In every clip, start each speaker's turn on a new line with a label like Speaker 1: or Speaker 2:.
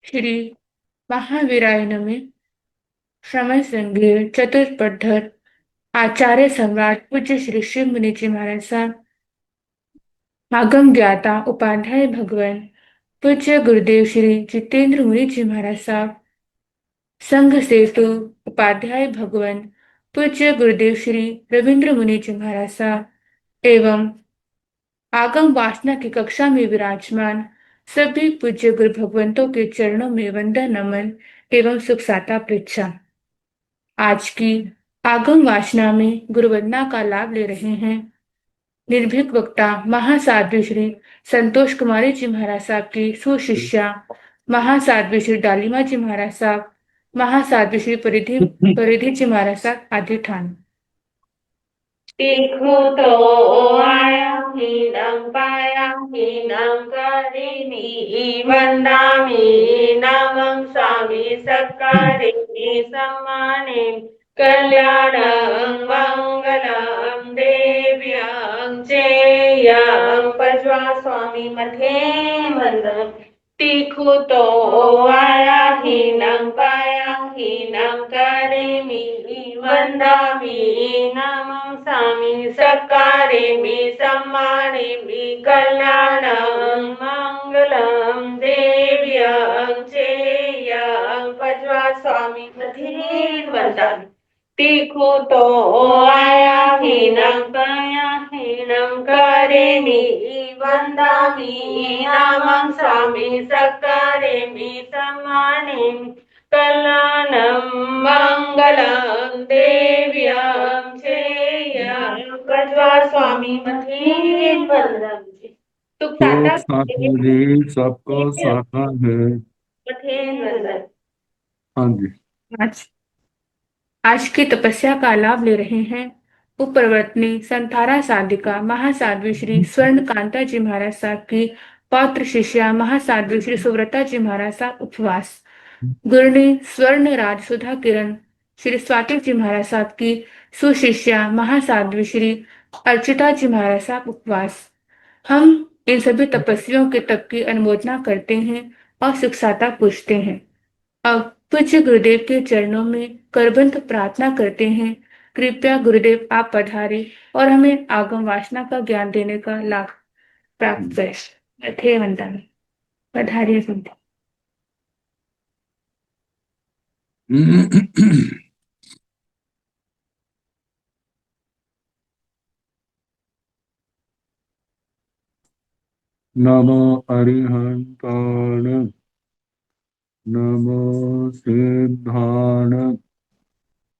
Speaker 1: श्री महावीराय नमः। समय संगीत चतुष्पथर आचार्य सम्राट पूज्य श्री शिव मुनि जी महाराज साहब, आगम ज्ञाता उपाध्याय भगवान पूज्य गुरुदेव श्री जितेंद्र मुनि जी महाराज साहब, संघ सेतु उपाध्याय भगवान पूज्य गुरुदेव श्री रविंद्र मुनि जी महाराज साहब एवं आगम वासना की कक्षा में विराजमान सभी पूज्य गुरु भगवंतों के चरणों में वंदन नमन एवं सुख साता पृच्छा। आज की आगम वासना में गुरुवंदना का लाभ ले रहे हैं निर्भीक वक्ता महासाध्वी श्री संतोष कुमारी जी महाराज साहब की सुशिष्या महासाध्वी श्री डालीमा जी महाराज साहब, महासाध्वी श्री परिधि परिधि जी महाराज साहब आदि ठान।
Speaker 2: Tikuto ayahinam payahinam karini vandami namam sami sakarini samanim kalyanam mangalam devyam jeyam pajwa swami mathe mandam Tikuto ayahinam payahinam karimi vandami namam sami sakarimi sammanimi kalyanam mangalam devyam jeyam pajwa swami mathin vandami Tikuto ayahinam payahinam karini vandami namam sami sakarimi sammanimi कल्याणम मंगलम देव्यम श्रेयम कज्वा स्वामी मथेन वंदनम जी तुक
Speaker 3: सुख
Speaker 2: साता
Speaker 3: साथा जी सबको साथा है।
Speaker 2: मथेन वंदन।
Speaker 3: हाँ जी।
Speaker 1: आज आज की तपस्या का लाभ ले रहे हैं उपप्रवर्तनी संथारा साधिका महासाध्वी श्री स्वर्ण कांता जी महाराज साहब की पौत्र शिष्या महासाध्वी श्री सुव्रता जी महाराज साहब उपवास। गुरुनी स्वर्ण राज सुधा किरण श्री स्वाति जी महाराज साहब की सुशिष्या महासाध्वी श्री अर्चिता जी महाराज साहब उपवास। हम इन सभी तपस्वियों के तप की अनुमोदना करते हैं और शिक्षाता पूछते हैं। अब पूज्य गुरुदेव के चरणों में करबंध प्रार्थना करते हैं, कृपया गुरुदेव आप पधारे और हमें आगम वासना का ज्ञान देने का लाभ प्राप्त करें। थे वंदन पधारिए गुरुदेव।
Speaker 3: नमो अरिहंताण, नमो सिद्धाण,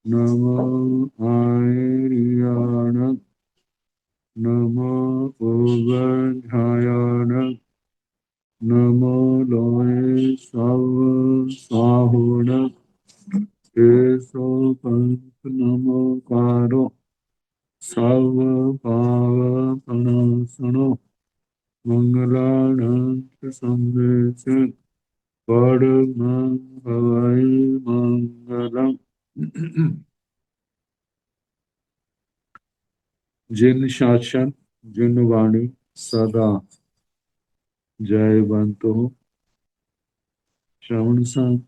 Speaker 3: नमो आर्याण, नमो उवध्यायाण, नमो लोये सव साहुण, केशो पंथ नमोकारो सर्व पाव प्रणासनो मंगलानां संदेश परमं भवाय मंगलम। जिन शासन जिन वाणी सदा जयवंत हो, श्रवण संग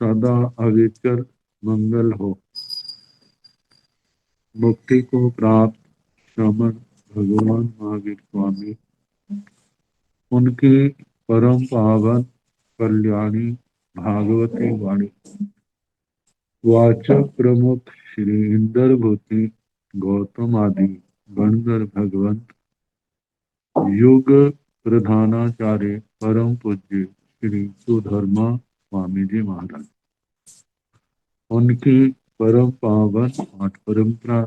Speaker 3: सदा अविचल मंगल हो। मुक्ति को प्राप्त श्रमण भगवान महावीर स्वामी, उनकी परम पावन कल्याणी भागवती वाणी वाचक प्रमुख श्री इंदर भूति गौतम आदि गणधर भगवंत युग प्रधानाचार्य परम पूज्य श्री सुधर्मा स्वामी जी महाराज, उनकी परम पावन आठ परंपरा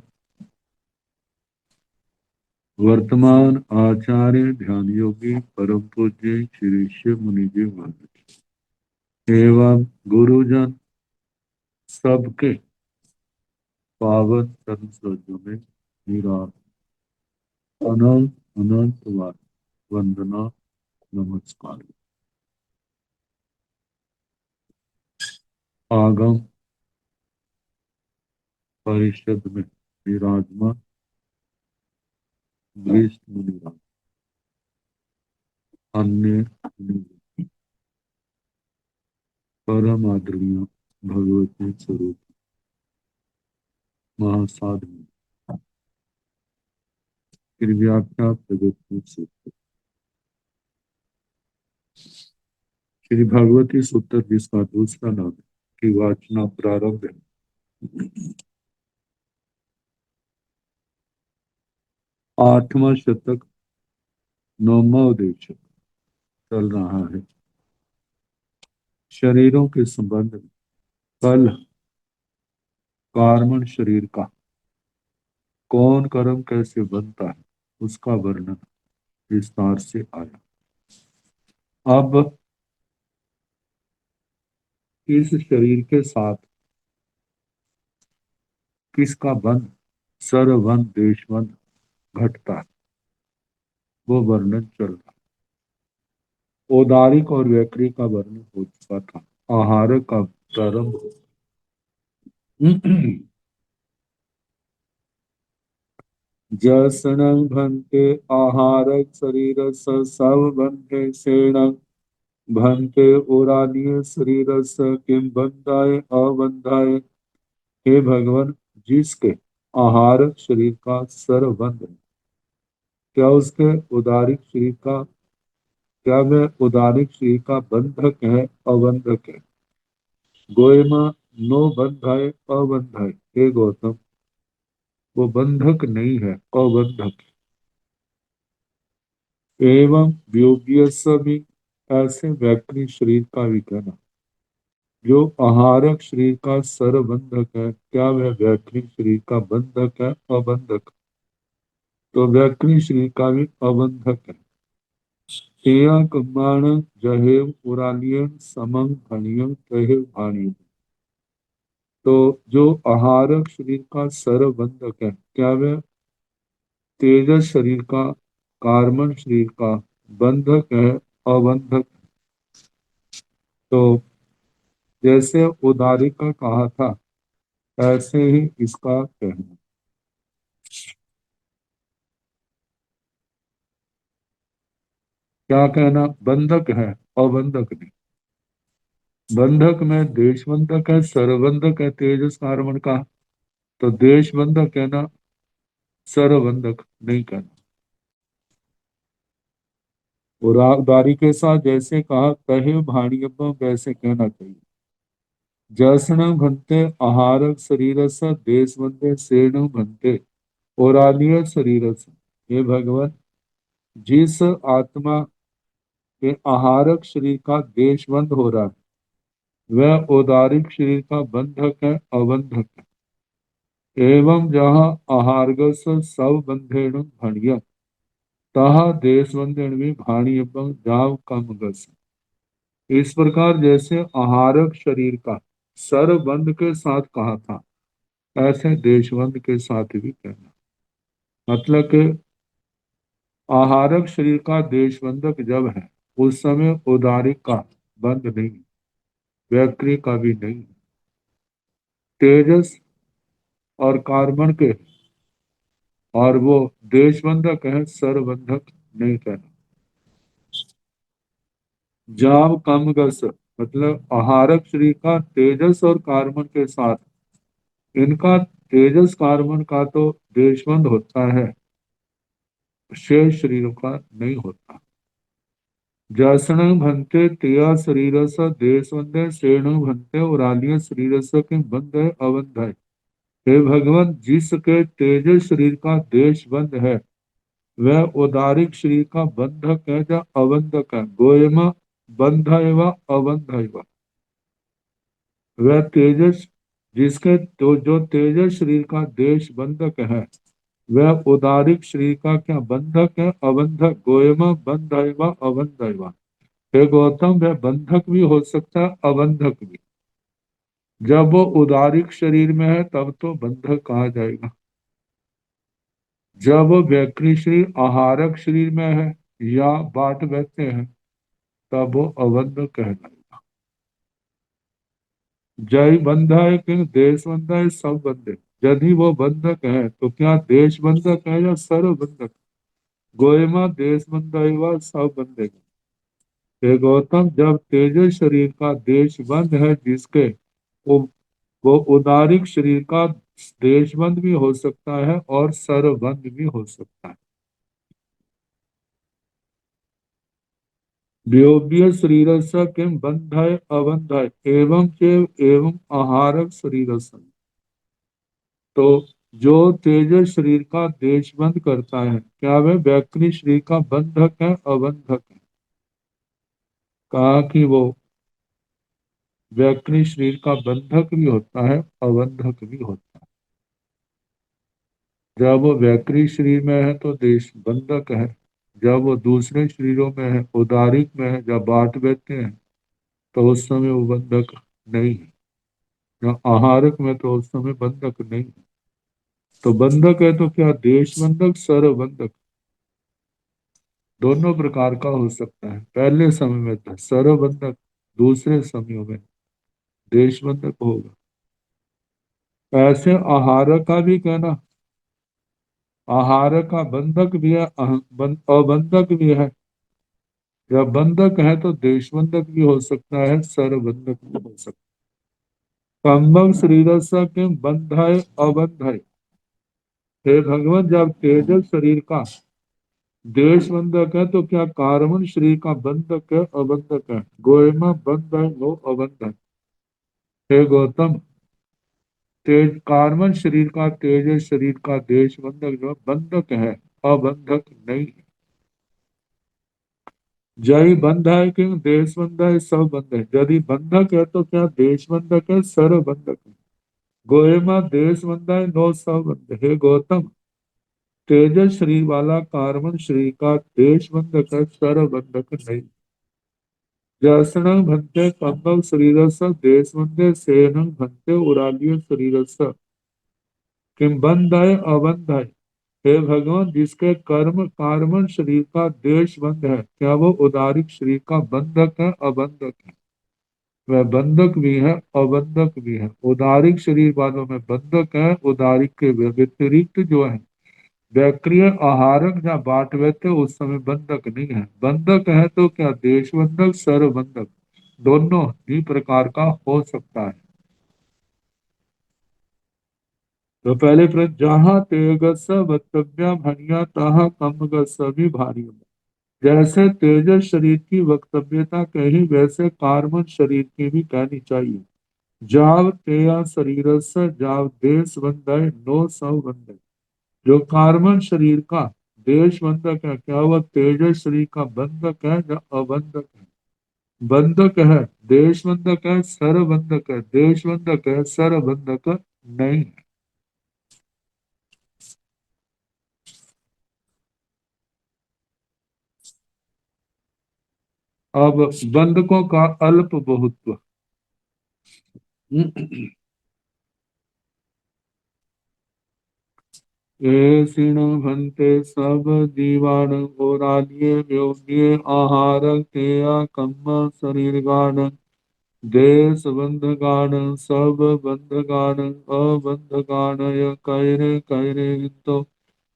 Speaker 3: वर्तमान आचार्य ध्यान योगी परम पूज्य श्री शिव मुनि जी महाराज एवं गुरुजन सबके पावन चरण सरोजों में मेरा अनंत अनंत वंदना नमस्कार। आगम परिषद में विराजमान विष्णु मुनिराज, अन्य मुनि, परम आदरणीय भगवती स्वरूप महासाधु श्री व्याख्या प्रगति सूत्र श्री भगवती सूत्र जिसका दूसरा नाम की वाचना प्रारंभ है। 8वां शतक 9वां उद्देश्य चल रहा है। शरीरों के संबंध में कल कार्मण शरीर का कौन कर्म कैसे बनता है उसका वर्णन विस्तार से आया। अब इस शरीर के साथ किसका बंध सर्वबंध देशबंध घटता है वो वर्णन चल रहा है। औदारिक और वैक्रिक का वर्णन हो चुका था। आहार का प्रारंभ जसनं भन्ते आहार शरीर सब बंधे सेण भन्ते ओरानीय शरीर किम बंधाए अबंधाए। हे भगवान, जिसके आहार शरीर का सरबंध है, क्या उसके उदारिक शरीर का क्या वह उदारिक शरीर का बंधक है अबंधक है। गोयमा नो बंधाए अबंधाए। हे गौतम, वो बंधक नहीं है अबंधक। एवं व्योग्य भी ऐसे व्यक्ति शरीर का भी कहना जो आहारक शरीर का सरबंधक है, क्या वह व्यक्ति शरीर का बंधक है अबंधक। तो व्यक्ति शरीर का भी अबंधक है। तेया कम्बाण जहेव पुरानिय समंग भणिय तहे भाणिय। तो जो आहारक शरीर का सरबंधक है, क्या वह तेजस शरीर का कार्बन शरीर का बंधक है अबंधक। तो जैसे उदारी का कहा था ऐसे ही इसका कहना। क्या कहना? बंधक है अबंधक नहीं। बंधक में देश बंधक है सरबंधक है तेजस कार्बन का। तो देश बंधक कहना सरबंधक नहीं कहना। और उदारी के साथ जैसे कहा कहे भाणियम वैसे कहना चाहिए। जसन भंते आहारक शरीर देश बंधे सेण भंते औरालीय शरीर। हे भगवान, जिस आत्मा के आहारक शरीर का देशबंध हो रहा है वह औदारिक शरीर का बंधक है अबंधक है। एवं जहाँ आहारगस सब बंधेण भणिय तहा देश बंधेण भी भाणी एवं जाव कम गस। इस प्रकार जैसे आहारक शरीर का सरबंध के साथ कहा था ऐसे देशबंध के साथ भी कहना। मतलब कि आहारक शरीर का देशबंधक जब है उस समय उदारिक का बंध नहीं, वैक्री का भी नहीं। तेजस और कार्बन के और वो देशबंधक है सरबंधक नहीं कहना। जाव कम गस मतलब आहारक शरीर का तेजस और कार्बन के साथ इनका तेजस कार्बन का तो देशबंध होता है, शेष शरीरों का नहीं होता। जसन भंते तिया शरीर देश बंधे सेण भंते उरालिय शरीर के बंध है अबंध है। हे भगवान, जिसके तेजस शरीर का देश बंध है वह उदारिक शरीर का बंधक है या अबंधक है। गोयमा बंध एवं अबंध एवं। वह तेजस जिसके तो जो तेजस शरीर का देश बंधक है वह उदारिक शरीर का क्या बंधक है अबंधक। गोयमा बंध एवं अबंध एवं। हे गौतम, वह बंधक भी हो सकता है अबंधक भी। जब वो उदारिक शरीर में है तब तो बंधक कहा जाएगा। जब वो वैक्री शरीर आहारक शरीर में है या बाट बैठते हैं तब वो अबंध कहलाएगा। जय बंधा है कि देश बंधा है सब बंधे। यदि वो बंधक है तो क्या देश बंधक है या सर्व बंधक। गोयमा देश बंधा हुआ सब बंधे। हे गौतम, जब तेजस शरीर का देशबंद है जिसके, वो वो उदारिक शरीर का देशबंद भी हो सकता है और सर्वबंद भी हो सकता है। व्योम्य शरीरस्य किम बंधय अबंधय एवं चैव एवं आहारक शरीरस्य। तो जो तेजस शरीर का देशबंद करता है, क्या वह व्याकृत शरीर का बंधक है अबंधक है? कहा कि वो व्याकृत शरीर का बंधक भी होता है, अबंधक भी होता है। जब वो व्याकृत शरीर में है तो देश बंधक है, जब वो दूसरे शरीरों में है, उदारिक में है, जब बांट बैठते हैं, तो उस समय वो बंधक नहीं है। या आहारक में तो उस समय बंधक नहीं है। तो बंधक है तो क्या देश बंधक सर्व बंधक दोनों प्रकार का हो सकता है। पहले समय में था सर्व बंधक, दूसरे समयों में देश बंधक होगा। ऐसे आहार का भी कहना, आहार का बंधक भी है, अबंधक भी है। जब बंधक है तो देश बंधक भी हो सकता है, सर्व बंधक भी हो सकता है। कंबम शरीरस्य के बंधाय अबंधाय। हे भगवान, जब तेजस शरीर का देश बंधक है तो क्या कार्बन शरीर का बंधक है अबंधक है? गोयमा बंध है, वो अबंध है। हे गौतम, तेज कार्बन शरीर का तेजस शरीर का देश बंधक जो बंधक है, अबंधक नहीं है। जय बंध है कि देश बंध है, सब बंध है। यदि बंधक है तो क्या देश बंधक है, सर्व बंधक है? गोयमा देश बंध है, नो सब बंध है। हे गौतम, तेजस शरीर वाला कार्बन शरीर का देश बंधक है, सर्व बंधक नहीं। जसनं भंते कम्बल शरीरस्य देशबंधे सेनं भंते उरालीय शरीरस्य किम बंधाय अबंधाय। हे भगवान, जिसके कर्म कार्बन शरीर का देश बंध है, क्या वो उदारिक शरीर का बंधक है अबंधक है? वह बंधक भी है, अबंधक भी है। उदारिक शरीर वालों में बंधक है, उदारिक के व्यतिरिक्त जो है व्याक्रिय आहारक या बाटवैत्य उस समय बंधक नहीं है। बंधक है तो क्या देश बंधक सर्व बंधक दोनों ही प्रकार का हो सकता है। तो पहले प्रश्न, जहाँ तेजस वक्तव्य भनिया तहाँ कम भी भारी। जैसे तेजस शरीर की वक्तव्यता कही, वैसे कार्बन शरीर की भी कहनी चाहिए। जाव तेया शरीर से जाव देश बंधय नो सव बंधय। जो कार्बन शरीर का देश बंधक है, क्या वह तेजस शरीर का बंधक है या अबंधक है? बंधक है, देश बंधक है, सर्व बंधक है। देश बंधक है, सर्व बंधक नहीं है। अब बंधकों का अल्प बहुत्व। ये क्षीण भंते सब जीवाण ओरालिये व्योम्ये आहार तेया कम्म शरीर गान देश बंध गान सब बंध गान अबंध गानय कैरे कैरे तो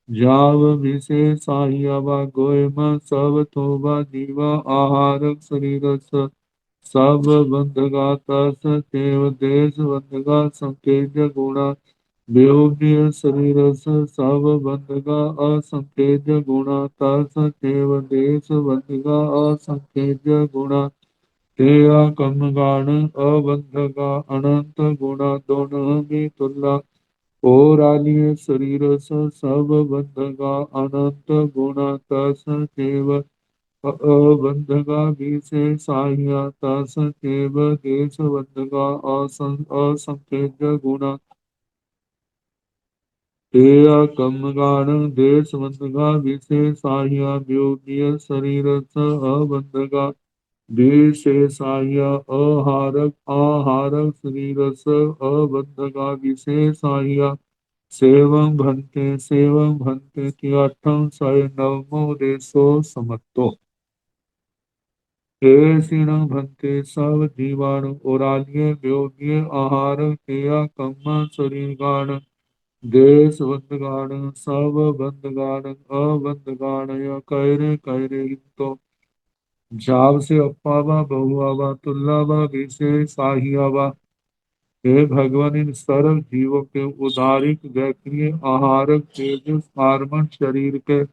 Speaker 3: जाव विशेषाहियवा गोयम सब थोबा जीवा आहारक शरीर सब बंधगाता सचैव देश बंधगा संकेत गुणा वियोग्य शरीर सब बंधगा असंकेत गुणा तसचैव देश बंधगा असंकेत गुणा तेया कम गाण अबंधगा अनंत गुणा दोनों में तुल्ला और आलिय शरीर सब बंधगा अनंत गुणा तसचैव बंधगा विशेषाह्याता सचैव देश बंधगा असंख्य गुणा तेया कम्मगान देश बंधगा विशेषाह्या व्योम्य शरीर अबंधगा विशेषाह्या आहारक आहारक शरीर अबंधगा विशेषाह्या सेवं भंते की अठम सय नवमो देशो समत्तो। हे क्षीणं भन्ते सब जीवाणु ओराल्ये व्योम्ये आहार तेया कम्म शरीरगाण देश बंधगाण सब बंधगाण अबंधगाण या कैरे कैरे हितो जाव से अप्पावा बहुआवा तुल्लावा विशेषाहियावा। हे भगवान, इन सर्व जीवों के उदारिक व्यक्ति आहारक तेजस कार्बन शरीर के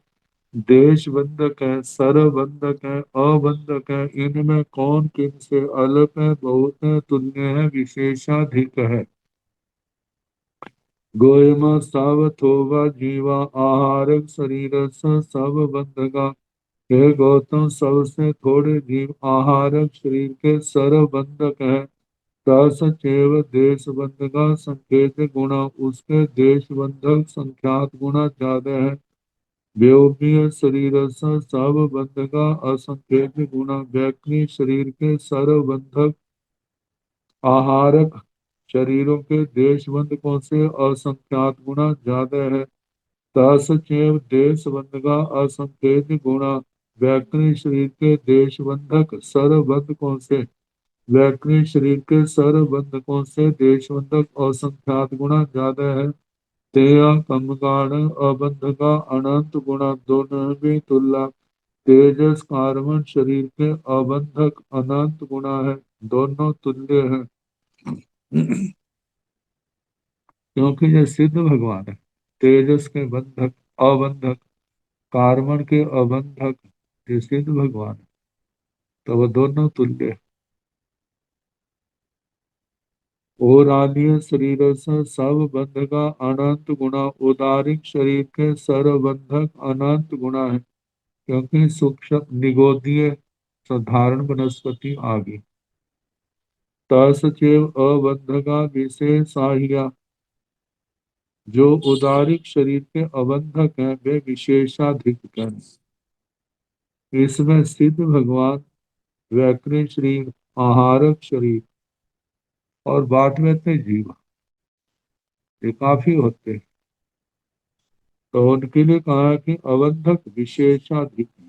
Speaker 3: देश बंधक है, सर्व बंधक है, अबंधक है, इनमें कौन किन से अल्प है, बहुत है, तुल्य है, विशेषाधिक है। गोयमा सावथोवा जीवा आहारक शरीर सब बंधका। हे गौतम, सबसे थोड़े जीव आहारक शरीर के सर्व बंधक है। सचेव देश बंधका संकेत गुणा, उसके देश बंधक संख्यात गुणा ज्यादा है। व्योमीय शरीर सब बंधका असंकेत गुणा, व्यक्ति शरीर के सर्व बंधक आहारक शरीरों के देश बंधकों से असंख्यात गुणा ज्यादा है। सचेव देश बंधका असंकेत गुणा, व्यक्ति शरीर के देश बंधक सर्व बंधकों से, व्यक्ति शरीर के सर्व बंधकों से देश बंधक असंख्यात गुणा ज्यादा है। तेया कमगाण अबंधका अनंत गुणा, दोनों भी तुल्य। तेजस कार्बन शरीर के अबंधक अनंत गुणा है, दोनों तुल्य है। क्योंकि ये सिद्ध भगवान है, तेजस के बंधक अबंधक, कार्बन के अबंधक, ये सिद्ध भगवान है, तो वो दोनों तुल्य है। और आलिय शरीर से सब बंधका अनंत गुणा, उदारिक शरीर के सर्व बंधक अनंत गुणा है। क्योंकि सूक्ष्म निगोदीय साधारण वनस्पति आगे तसचेव अबंधका विशेषाहिया, जो उदारिक शरीर के अबंधक हैं वे विशेषाधिक हैं। इसमें सिद्ध भगवान, व्याकृत शरीर, आहारक शरीर और बांटवे थे जीव, ये काफी होते हैं। तो उनके लिए कहा कि अबंधक विशेषाधिक है।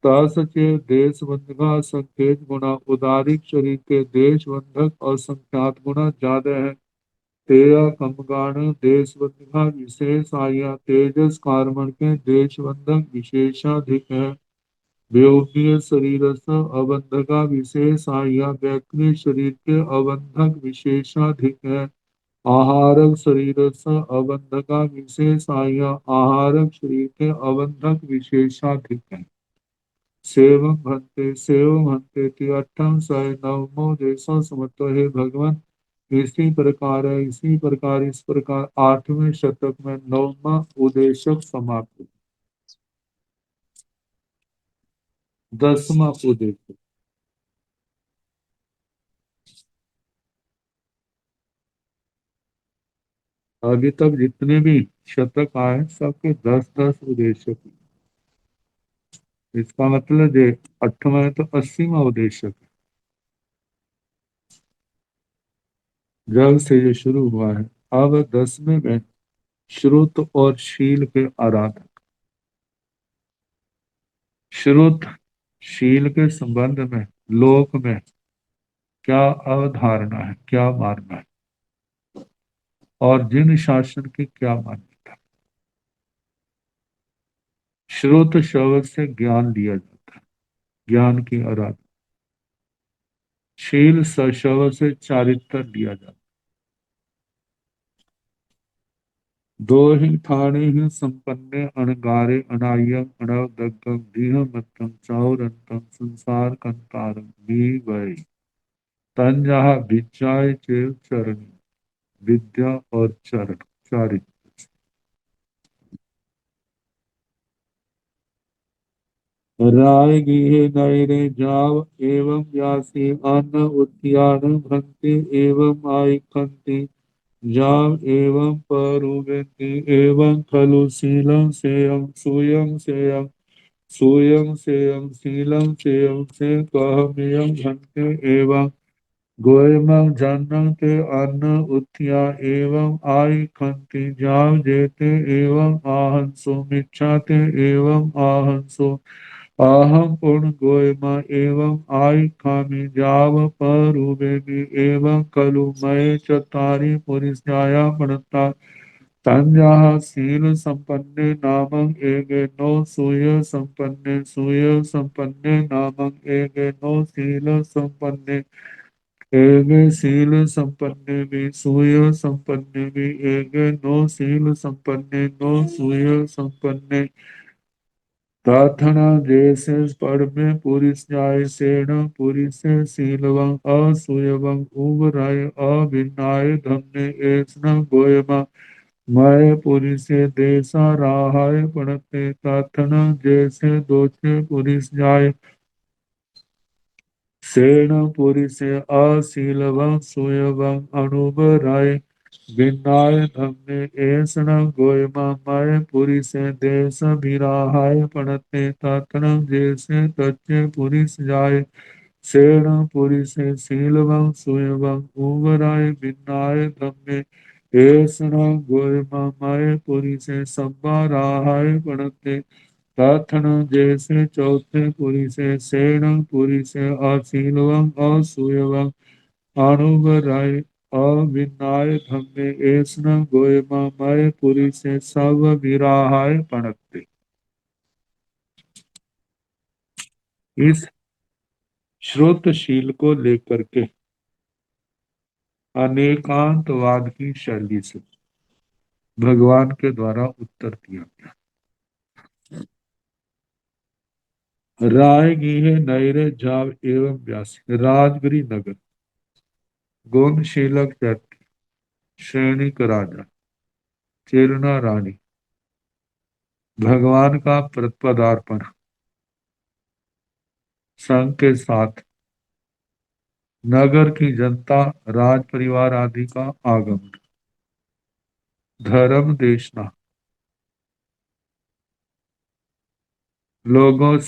Speaker 3: तसचेव देश बंधका संकेत गुणा, उदारिक शरीर के देश बंधक और संख्यात गुणा ज्यादा है। तेया कमगाण देश बंधका विशेष आया, तेजस कार्बन के देश बंधक विशेषाधिक है। व्योमीय शरीर अबंधका विशेष आया, व्यक्ति शरीर के अबंधक विशेषाधिक है। आहारक शरीर अबंधका विशेष आया, आहारक शरीर के अबंधक विशेषाधिक है। सेवम भंते अठम सय नवमो देशों समतो। हे भगवान, इसी प्रकार है, इसी प्रकार इस प्रकार 8वें शतक में 9वां उदेशक समाप्त, 10वां उदेशक। अभी तक जितने भी शतक आए सबके 10-10 उदेशक। इसका मतलब है 8वां है तो 80वां उदेशक है। जब से ये शुरू हुआ है, अब 10वें में श्रुत और शील के आराधक। श्रुत शील के संबंध में लोक में क्या अवधारणा है, क्या मानना है, और जिन शासन की क्या मान्यता। श्रुत शब्द से ज्ञान लिया जाता है, ज्ञान की आराधना। शील शब्द से चारित्र लिया जाता है। दो ही ठाणे ही संपन्ने अणगारे अनायम अणवदग्गम दीह मत्तम चाउरंतम संसार कंतारम भी वै तंजहा विद्याय चेव चरण, विद्या और चरण चारित्र। राय गृहे नयने जाव एवं व्यासी अन्न उद्यान भ्रंति एवं आइखन्ति जाव एवं परुवेति एवं खलु शीलं सेयं सूयं सेयं सूयं सेयं शीलं सेयं से कहमियं भंते एवं गोयमं जन्नं ते अन्न उत्थिया एवं आइखन्ति जाव जेते एवं आहंसो मिच्छाते एवं आहंसो अहम पूर्ण गोयमा एवं आई खामी जाव परुवेगी एवं कलु मय चतारी पुरिस्याया पड़ता तंजाः शील संपन्ने नामं एगे नो सूय संपन्ने नामं एगे नो शील संपन्ने एगे शील संपन्ने भी सूय संपन्ने भी एगे नो शील संपन्ने नो सूय संपन्ने प्रार्थना जैसे पढ़ में पूरी जाय सेण पूरी से शीलवं असूयवं उबराय अभिन्नाय धम्मे एसन गोयमा मैं पुरी से देसा राहाय पढ़ते प्रार्थना जैसे दोचे पुरिस जाय सेण पुरी से अशीलवं सुयवं अणुबराय बिन्नाय धम्मे ऐसन गोयमा मैं पुरी से देश बिराहाय पढ़ते प्रार्थना जैसे तच्चे पुरिस जाय सेण पुरी से शीलवं सुयवं उबराय बिन्नाय धम्मे ऐसन गोयमा मैं पुरी से सब्बा राहाय पढ़ते प्रार्थना जैसे चौथे पुरी से सेण पुरी से अशीलवं असूयवं अणुबराय अविनाय धम्मे ऐसन गोयमा मैं पुरी से सब विराहाय पणकते। इस श्रोतशील को लेकर के अनेकांतवाद की शैली से भगवान के द्वारा उत्तर दिया गया। राय गीहे नैरे जाव एवं व्यास राजगिरी नगर गोमशीलक चैत्य श्रेणिक राजा चेरना रानी भगवान का पदार्पण संघ के साथ नगर की जनता राज परिवार आदि का आगमन धर्म देशना लोगों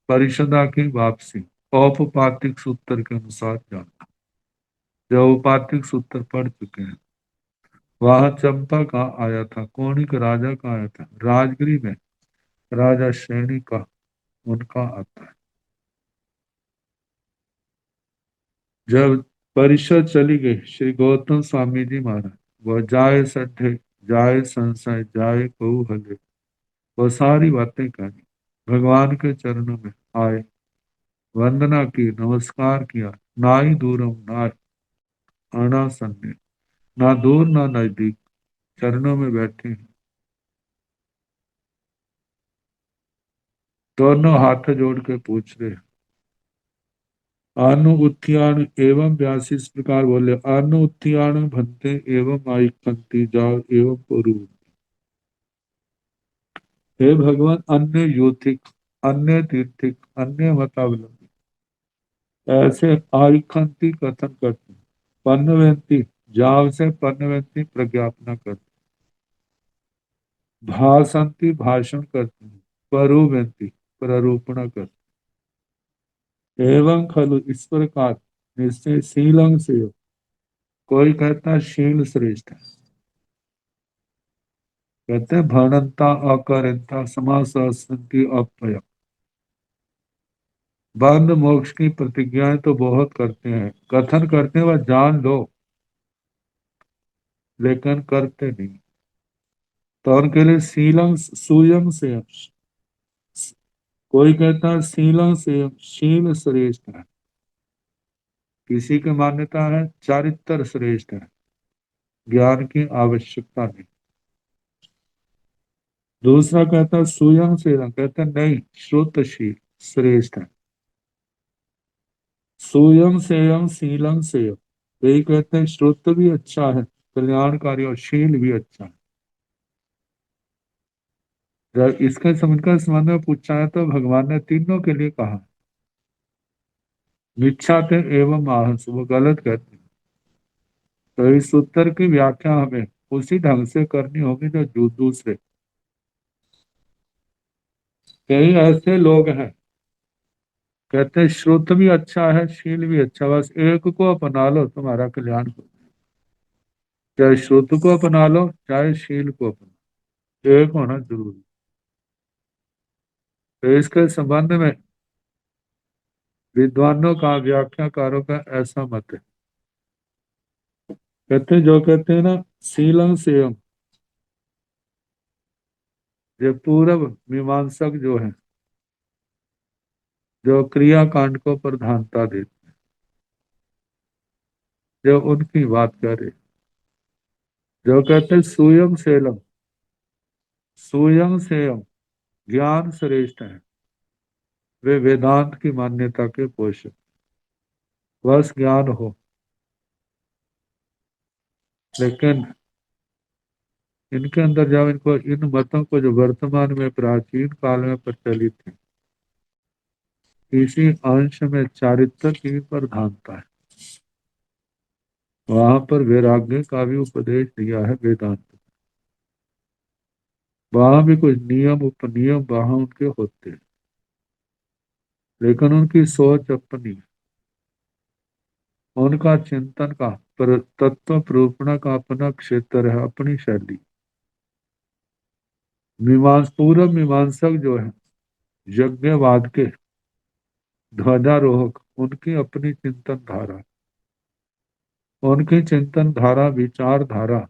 Speaker 3: परिषदा की वापसी औपपातिक सूत्र के अनुसार जाना। जो औपपातिक सूत्र पढ़ चुके हैं वहां चंपा का आया था, कौणिक राजा का आया था, राजगिरी में राजा श्रेणी का उनका आता है। जब परिषद चली गई श्री गौतम स्वामी जी महाराज वह जाए सठे जाए संशय जाए कौहले वह सारी बातें कही भगवान के चरणों में आए वंदना की नमस्कार किया नाई दूरम ना आना सन्ने ना दूर ना नजदीक चरणों में बैठे हैं दोनों हाथ जोड़ के पूछ रहे हैं अनु उत्थियान एवं व्यास इस प्रकार बोले अनु उत्थियान भंते एवं आइकंती जाओ एवं पुरु हे भगवान अन्य योथिक अन्य तीर्थिक अन्य मतावलंबी ऐसे आइकंती कथन करते हैं पन्नवंती जाव से पन्नवंती प्रज्ञापना करते भाषंती भाषण करते हैं परुवंती प्ररूपणा करते एवं खलु इस प्रकार निश्चय शीलंग से कोई कहता शील श्रेष्ठ है कहते हैं भणंता अकरंता समासंति अपय बंध मोक्ष की प्रतिज्ञाएं तो बहुत करते हैं कथन करते हैं वह जान लो लेकिन करते नहीं तो उनके लिए शीलंग सुयम से कोई कहता है शीलंग से शील श्रेष्ठ है किसी की मान्यता है चारित्र श्रेष्ठ है ज्ञान की आवश्यकता नहीं दूसरा कहता है सुयम से कहता नहीं श्रुतशील श्रेष्ठ है सुयम सेयम शीलम सेयम यही कहते हैं श्रुत भी अच्छा है कल्याणकारी और शील भी अच्छा है जब इसके समझकर संबंध में पूछा है तो भगवान ने तीनों के लिए कहा मिच्छाते एवं आहस वो गलत कहते हैं तो इस उत्तर की व्याख्या हमें उसी ढंग से करनी होगी जो दूसरे कई ऐसे लोग हैं कहते हैं श्रुत भी अच्छा है शील भी अच्छा बस एक को अपना लो तुम्हारा कल्याण हो चाहे श्रुत को अपना लो चाहे शील को अपना एक होना जरूरी तो इसके संबंध में विद्वानों का व्याख्याकारों का ऐसा मत है कहते हैं जो कहते हैं ना शीलम सेयम ये पूर्व मीमांसक जो है, जो क्रिया कांड को प्रधानता देते, जो उनकी बात करे, जो कहते हैं सूयम सेलम, सूयम सेयम, ज्ञान श्रेष्ठ है, वे वेदांत की मान्यता के पोषक। बस ज्ञान हो, लेकिन इनके अंदर जब इनको इन मतों को जो वर्तमान में प्राचीन काल में प्रचलित है, इसी अंश में चारित्र की प्रधानता है, वहां पर वैराग्य का भी उपदेश दिया है वेदांत। वहां भी कुछ नियम उपनियम वहां उनके होते हैं, लेकिन उनकी सोच अपनी है, उनका चिंतन का तत्व प्रूपणा का अपना क्षेत्र है, अपनी शैली। पूर्व मीमांसक जो है, यज्ञवाद के ध्वजारोहक, उनकी अपनी चिंतन धारा, उनकी चिंतन धारा विचारधारा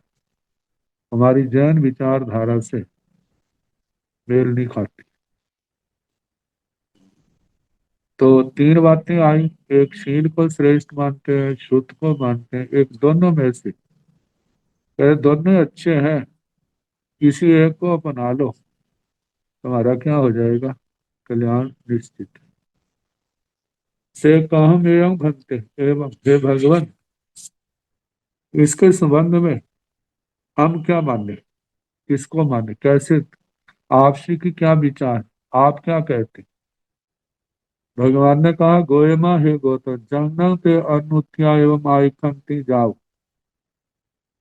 Speaker 3: हमारी जैन विचारधारा से मेल नहीं खाती। तो तीन बातें आई, एक शील को श्रेष्ठ मानते हैं, शुद्ध को मानते हैं, एक दोनों में से दोनों अच्छे हैं, किसी एक को अपना लो, तुम्हारा क्या हो जाएगा, कल्याण निश्चित है। से कहम एवं भक्ति एवं, हे भगवान, इसके संबंध में हम क्या माने, किसको माने, कैसे, आपसी की क्या विचार, आप क्या कहते। भगवान ने कहा, गोयमा हे गौतम, जंगल के अनुत्या एवं आइकंती जाओ,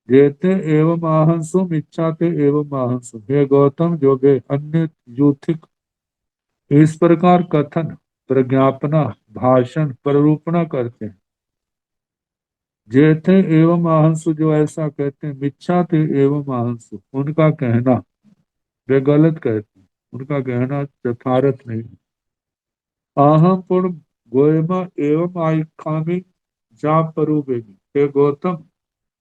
Speaker 3: जेते एवं आहंसुम इच्छाते एवं आहंसुम, हे गौतम, जो वे अन्य यूथिक इस प्रकार कथन, प्रज्ञापना, भाषण, प्ररूपणा करते हैं। जेते एवं आहंसु, जो ऐसा कहते हैं, मिच्छाते एवं आहंसु, उनका कहना वे गलत कहते हैं, उनका कहना यथार्थ नहीं है। अहम पूर्ण गोयमा एवं आइखामी जा परूबेगी, हे गौतम,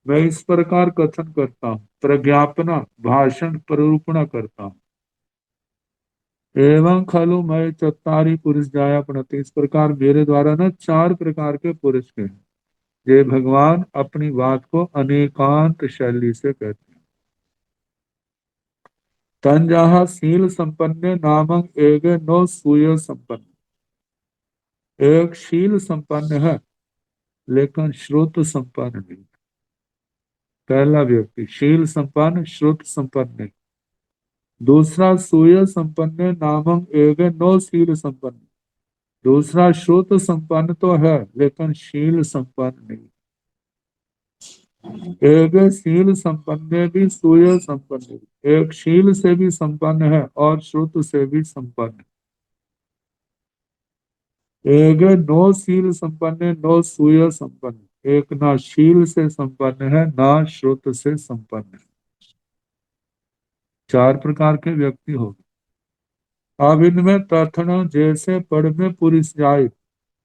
Speaker 3: मैं इस प्रकार कथन करता हूँ, प्रज्ञापना, भाषण, प्ररूपणा करता हूँ। एवं खलु मैं चत्तारी पुरुष जाया प्रणति, इस प्रकार मेरे द्वारा ना चार प्रकार के पुरुष के हैं। ये भगवान अपनी बात को अनेकांत शैली से कहते हैं। तंजहा शील संपन्न नामक एक नो सूय संपन्न, एक शील संपन्न है लेकिन श्रुत संपन्न नहीं। पहला व्यक्ति शील संपन्न, श्रुत संपन्न नहीं। दूसरा सूय संपन्न नामक एक नो शील संपन्न, दूसरा श्रुत संपन्न तो है लेकिन शील संपन्न नहीं। एक शील संपन्न भी सूय संपन्न भी, एक शील से भी संपन्न है और श्रुत से भी संपन्न। एक नो शील संपन्न, नो सूय संपन्न, एक ना शील से संपन्न है ना श्रुत से संपन्न है। चार प्रकार के व्यक्ति हो गए। अब इनमें तथन जैसे पढ़ में पुरुष जाए,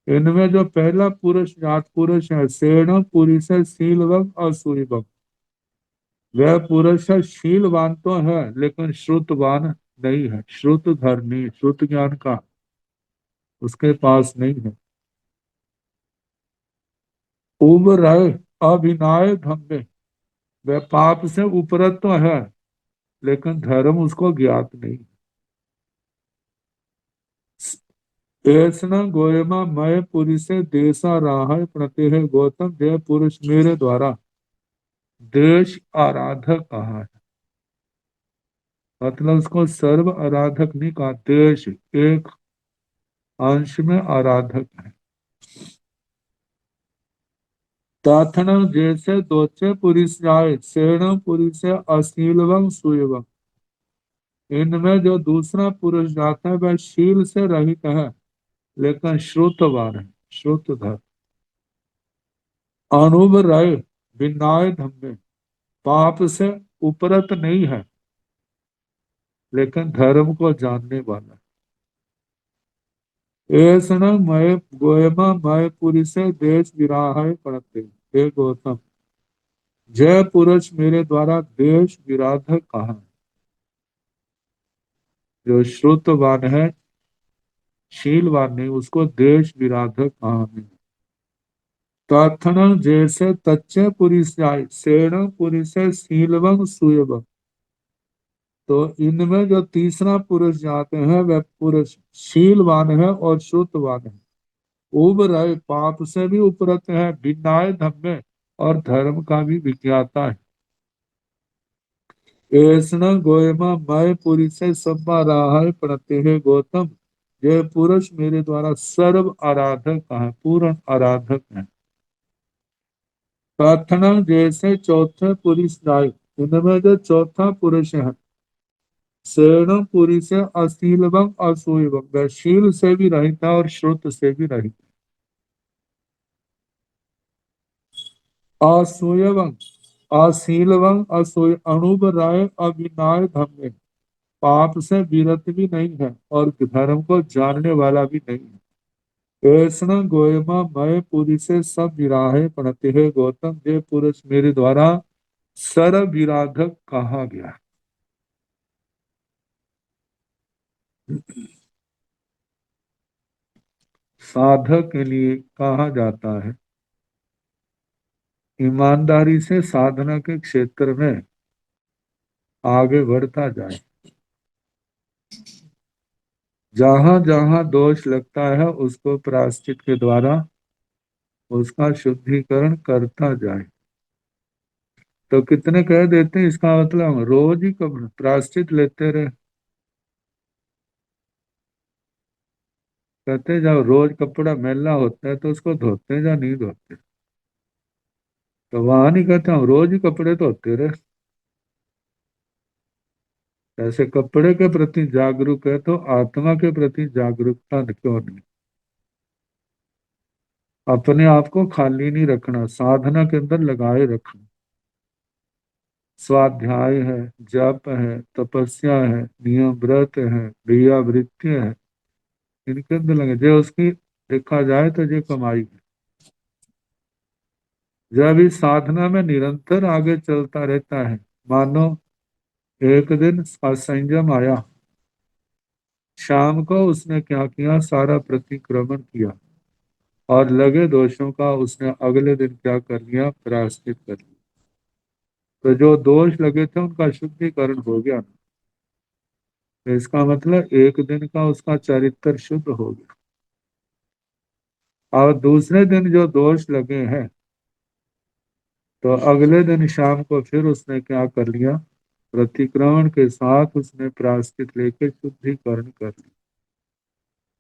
Speaker 3: इनमें जो पहला पुरुष जात पुरुष है, सेण पुरुष है शीलवम और सूर्यवम, वह पुरुष है शीलवान तो है लेकिन श्रुतवान नहीं है, श्रुत धर्मी, श्रुत ज्ञान का उसके पास नहीं है। उम्र है अभिनय धम्मे, वह पाप से उपरत तो है लेकिन धर्म उसको ज्ञात नहीं। ऐसना गोयमा मय पुरुष देशा राह प्रति है, गौतम जय पुरुष मेरे द्वारा देश आराधक कहा है, मतलब उसको सर्व आराधक नहीं कहा, देश एक अंश में आराधक है। ताथन जैसे दोचे पुरुष जाए, सेण पुरुष अशीलवं सुयवं, इनमें जो दूसरा पुरुष जाता है वह शील से रहित है लेकिन श्रुतवान है, श्रुतधर। अनुभव रहे विनाय धम्मे, पाप से उपरत नहीं है लेकिन धर्म को जानने वाला। ऐसन मय गोयमा मय पुरुष देश विराह पड़ते, हे गौतम, जय पुरुष मेरे द्वारा देश विराधक कहा है। जो श्रुतवान है, शीलवान नहीं, उसको देश विराधक कहानी। प्रार्थना जैसे तच्चे पुरुषाय सेण पुरुष शीलवंग सुयवंग। तो इनमें जो तीसरा पुरुष जाते हैं वह पुरुष शीलवान है और श्रुतवान है, उब रहे पाप से भी उपरत है, विनय धम्मे और धर्म का भी विज्ञाता है। ऐसना गोयमा मय पुरी से सब्बा रहा है पढ़ते है गौतम। ये पुरुष मेरे द्वारा सर्व आराधक है, पूर्ण आराधक है। प्रार्थना जैसे चौथे पुरुष जाय, इनमें जो चौथा पुरुष है, सेण पुरी से अशीलवम असूयवम, वह शील से भी रहित है और श्रुत से भी रहित। असूयवम अशीलवम असूय अणुब राय अविनाय धम्मे, पाप से विरत भी नहीं है और धर्म को जानने वाला भी नहीं है। ऐसा गोयमा मय पुरी से सब विराहे पढ़ते है गौतम। ये पुरुष मेरे द्वारा सर्व विराधक कहा गया। साधक के लिए कहा जाता है ईमानदारी से साधना के क्षेत्र में आगे बढ़ता जाए, जहां जहां दोष लगता है उसको प्रायश्चित के द्वारा उसका शुद्धिकरण करता जाए। तो कितने कह देते हैं इसका मतलब हम रोज ही कब प्रायश्चित लेते रहे। कहते जब रोज कपड़ा मैला होता है तो उसको धोते हैं या नहीं धोते। तो वहां नहीं कहते हम रोज ही कपड़े धोते रहे। ऐसे कपड़े के प्रति जागरूक है तो आत्मा के प्रति जागरूकता क्यों नहीं। अपने आप को खाली नहीं रखना, साधना के अंदर लगाए रखना। स्वाध्याय है, जप है, तपस्या है, नियम व्रत है, क्रियावृत्ति है, इनके अंदर लगे जो उसकी देखा जाए तो ये कमाई है। जब इस साधना में निरंतर आगे चलता रहता है, मानो एक दिन असंयम आया, शाम को उसने क्या किया, सारा प्रतिक्रमण किया और लगे दोषों का उसने अगले दिन क्या कर लिया, प्रायश्चित कर लिया। तो जो दोष लगे थे उनका शुद्धिकरण हो गया। तो इसका मतलब एक दिन का उसका चरित्र शुद्ध हो गया। और दूसरे दिन जो दोष लगे हैं तो अगले दिन शाम को फिर उसने क्या कर लिया, प्रतिक्रमण के साथ उसने प्रायश्चित लेके शुद्धिकरण कर लिया।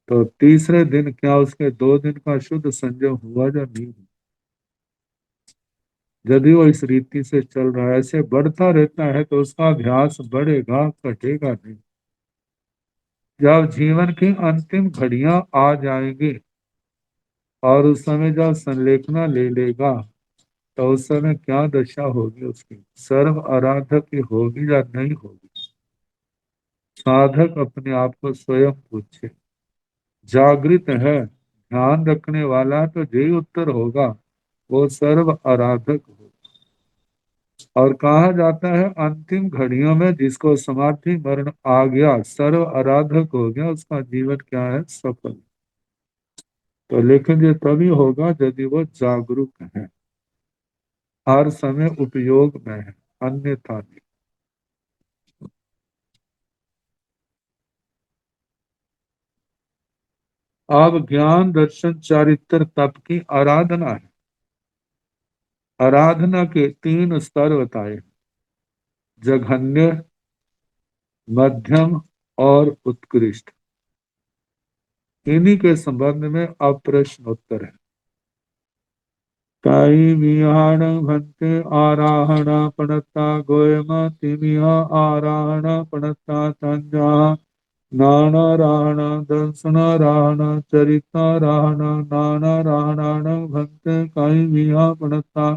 Speaker 3: तो तीसरे दिन क्या उसके 2 दिन का शुद्ध संयम हुआ या नहीं हुआ। यदि वो इस रीति से चल रहा है, ऐसे बढ़ता रहता है तो उसका अभ्यास बढ़ेगा, घटेगा नहीं। जब जीवन की अंतिम घड़ियां आ जाएंगी और उस समय जब संलेखना ले लेगा तो उस समय क्या दशा होगी उसकी, सर्व आराधक की होगी या नहीं होगी। साधक अपने आप को स्वयं पूछे, जागृत है, ध्यान रखने वाला तो यही उत्तर होगा, वो सर्व आराधक हो। और कहा जाता है अंतिम घड़ियों में जिसको समाधि मरण आ गया, सर्व आराधक हो गया, उसका जीवन क्या है, सफल। तो लेकिन ये तभी होगा यदि वो जागरूक है, हर समय उपयोग में है, अन्यथा नहीं। अब ज्ञान दर्शन चारित्र तप की आराधना है। आराधना के 3 स्तर बताए, जघन्य, मध्यम और उत्कृष्ट। इन्हीं के संबंध में अब प्रश्नोत्तर है। ताई विहाण भंते आराहण पणता गोयमतिमिह आराहण पणता तंजा नानाराहण दंसनाराहण चरिताराहण नानाराहणान भंते काई विहा पणता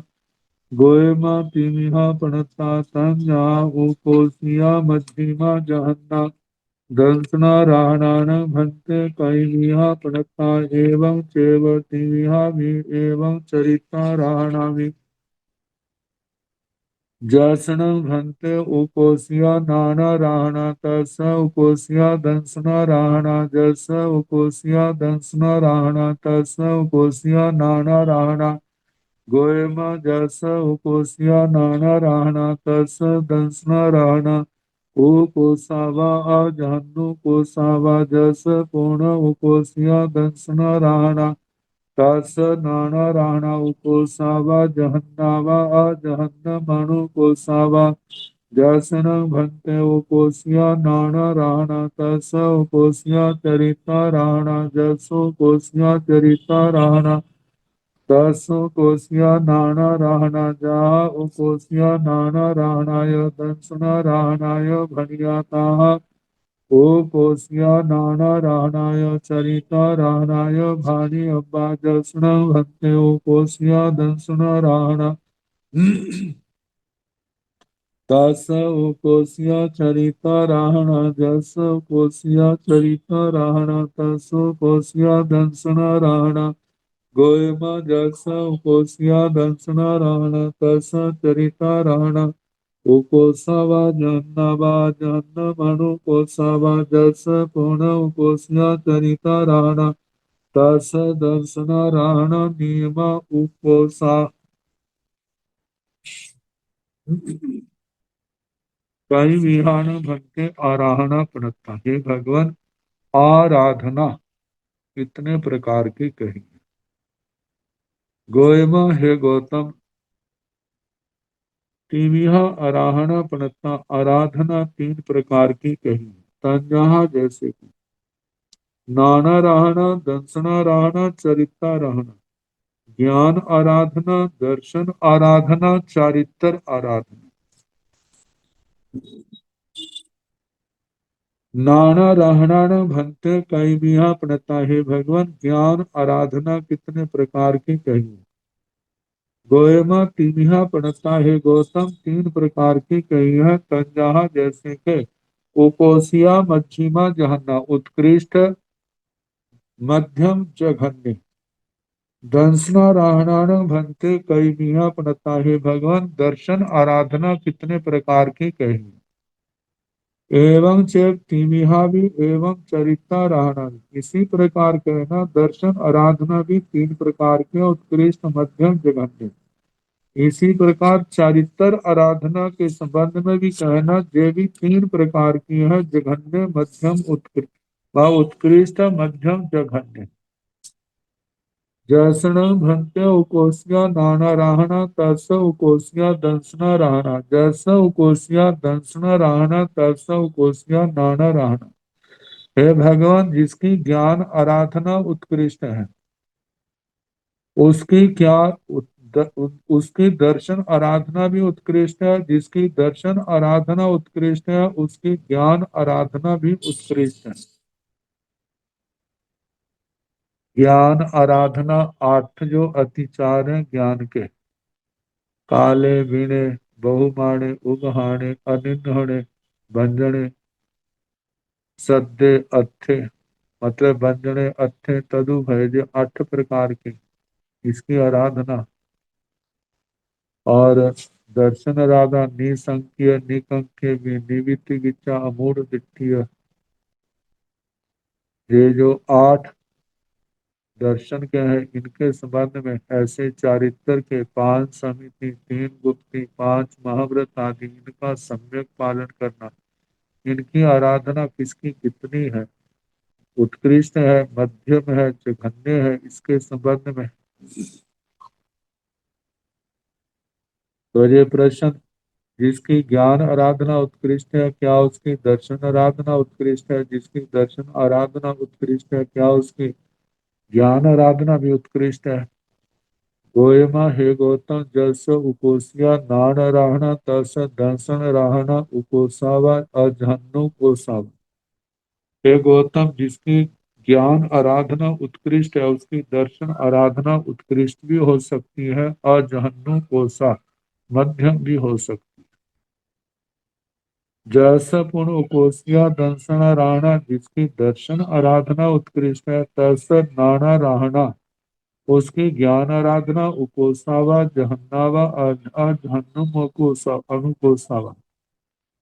Speaker 3: गोयमतिमिह पणता तंजा उपोसिया मध्यमा जहन्ना दंसनाराहणान भंते कैमिहा पणता एवं चैव तिमिहा भी एवं चरिताराहणामि। जसनं भन्ते उपोष्य नानाराहणा तस उपोष्य दंसनाराहणा जस उपोष्य दंसनाराहणा तस उपोष्य नानाराहणा गोयम जस उपोष्य नानाराहणा तस दंसनाराहणा उपोषावा अजहन्नु कोसावा जस पूर्ण उपोष्य दंसनाराहणा तस नानाराहणा उपोषावा जहन्नावा अजहन्नमणु कोसावा जसन भन्ते उपोष्य नानाराहणा तस उपोष्य चरिताराहणा जस उपोष्य चरिताराहणा तस उपोष्य नानाराहणा जहा उपोष्य नानाराहणाय दंसनाराहणाय भणियाताः उपोष्य नानाराहणाय चरिताराहणाय भानि अब्बा जसन भन्ते उपोष्य दंसनाराहणा तस उपोष्य चरिताराहणा जस उपोष्य चरिताराहणा तस उपोष्य दंसनाराहणा गोयम जस उपोष्य दंसनाराहणा तस चरिताराहणा उपोषावा जन्नावा जन्न मनु कोसावा जस पूर्ण उपोष्य चरिताराहणा तस दंसनाराहणा नियम उपोषा कई विहान भक्ति आराधना प्रणता हे भगवान आराधना कितने प्रकार की कही गोयम हे गौतम तीविह आराधना प्रणता आराधना तीन प्रकार की कही तंजहा जैसे कि नाना राहना दंसना राहना चरिता रहना ज्ञान आराधना दर्शन आराधना चारित्र आराधना नाना रहना भंते कई बिहा प्रणता है भगवान ज्ञान आराधना कितने प्रकार की कही गोयमा तीमिहा प्रणता है गौतम तीन प्रकार की कही है तंजहा जैसे के उपोसिया मध्यमा जहन्ना उत्कृष्ट मध्यम जघन्य दंसना राहणान भंते कई बिहा प्रणता है भगवान दर्शन आराधना कितने प्रकार की कही एवं चेमिहा भी एवं चरिता रहना इसी प्रकार कहना दर्शन आराधना भी तीन प्रकार के उत्कृष्ट मध्यम जघन्य इसी प्रकार चारित्र आराधना के संबंध में भी कहना ये भी तीन प्रकार की है जघन्य मध्यम उत्कृष्ट व उत्कृष्ट मध्यम जघन्य जसन भंत्य उकोष्या नाना राहना तस उकोष्या दंसना राहना जस उकोष्या दंसना राहना तस उकोष्या नाना राहना हे भगवान जिसकी ज्ञान आराधना उत्कृष्ट है उसकी क्या उसकी दर्शन आराधना भी उत्कृष्ट है जिसकी दर्शन आराधना उत्कृष्ट है उसकी ज्ञान आराधना भी उत्कृष्ट है ज्ञान आराधना आठ जो अतिचार है ज्ञान के काले वीणे बहुमाणे उगहाणे अनिन्हणे भंजने सद्दे अथे मतलब भंजने अथे तदु भय आठ प्रकार के इसकी आराधना और दर्शन राधा निसंख्य निकंख्य भी निवित विचा अमूढ़ दिट्ठीय ये जो आठ दर्शन के हैं इनके संबंध में ऐसे चारित्र के पांच समिति तीन गुप्ती पांच महाव्रत आदि इनका सम्यक पालन करना इनकी आराधना किसकी कितनी है उत्कृष्ट है मध्यम है जघन्य है इसके संबंध में तो ये प्रश्न जिसकी ज्ञान आराधना उत्कृष्ट है क्या उसकी दर्शन आराधना उत्कृष्ट है जिसकी दर्शन आराधना उत्कृष्ट है क्या उसकी ज्ञान आराधना भी उत्कृष्ट है गोयमा हे गौतम जस उपोष्या नान राहना तस दंसन राहना उपोसावा अजहन्नु कोसावा हे गौतम जिसकी ज्ञान आराधना उत्कृष्ट है उसकी दर्शन आराधना उत्कृष्ट भी हो सकती है अजहन्नु कोसा मध्यम भी हो सकती है जस पुण्य उपोष्या दंसन राणा जिसकी दर्शन आराधना उत्कृष्ट है तस नाना राहना उसकी ज्ञान आराधना उकोसावा जहन्नावा अनुकोसावा।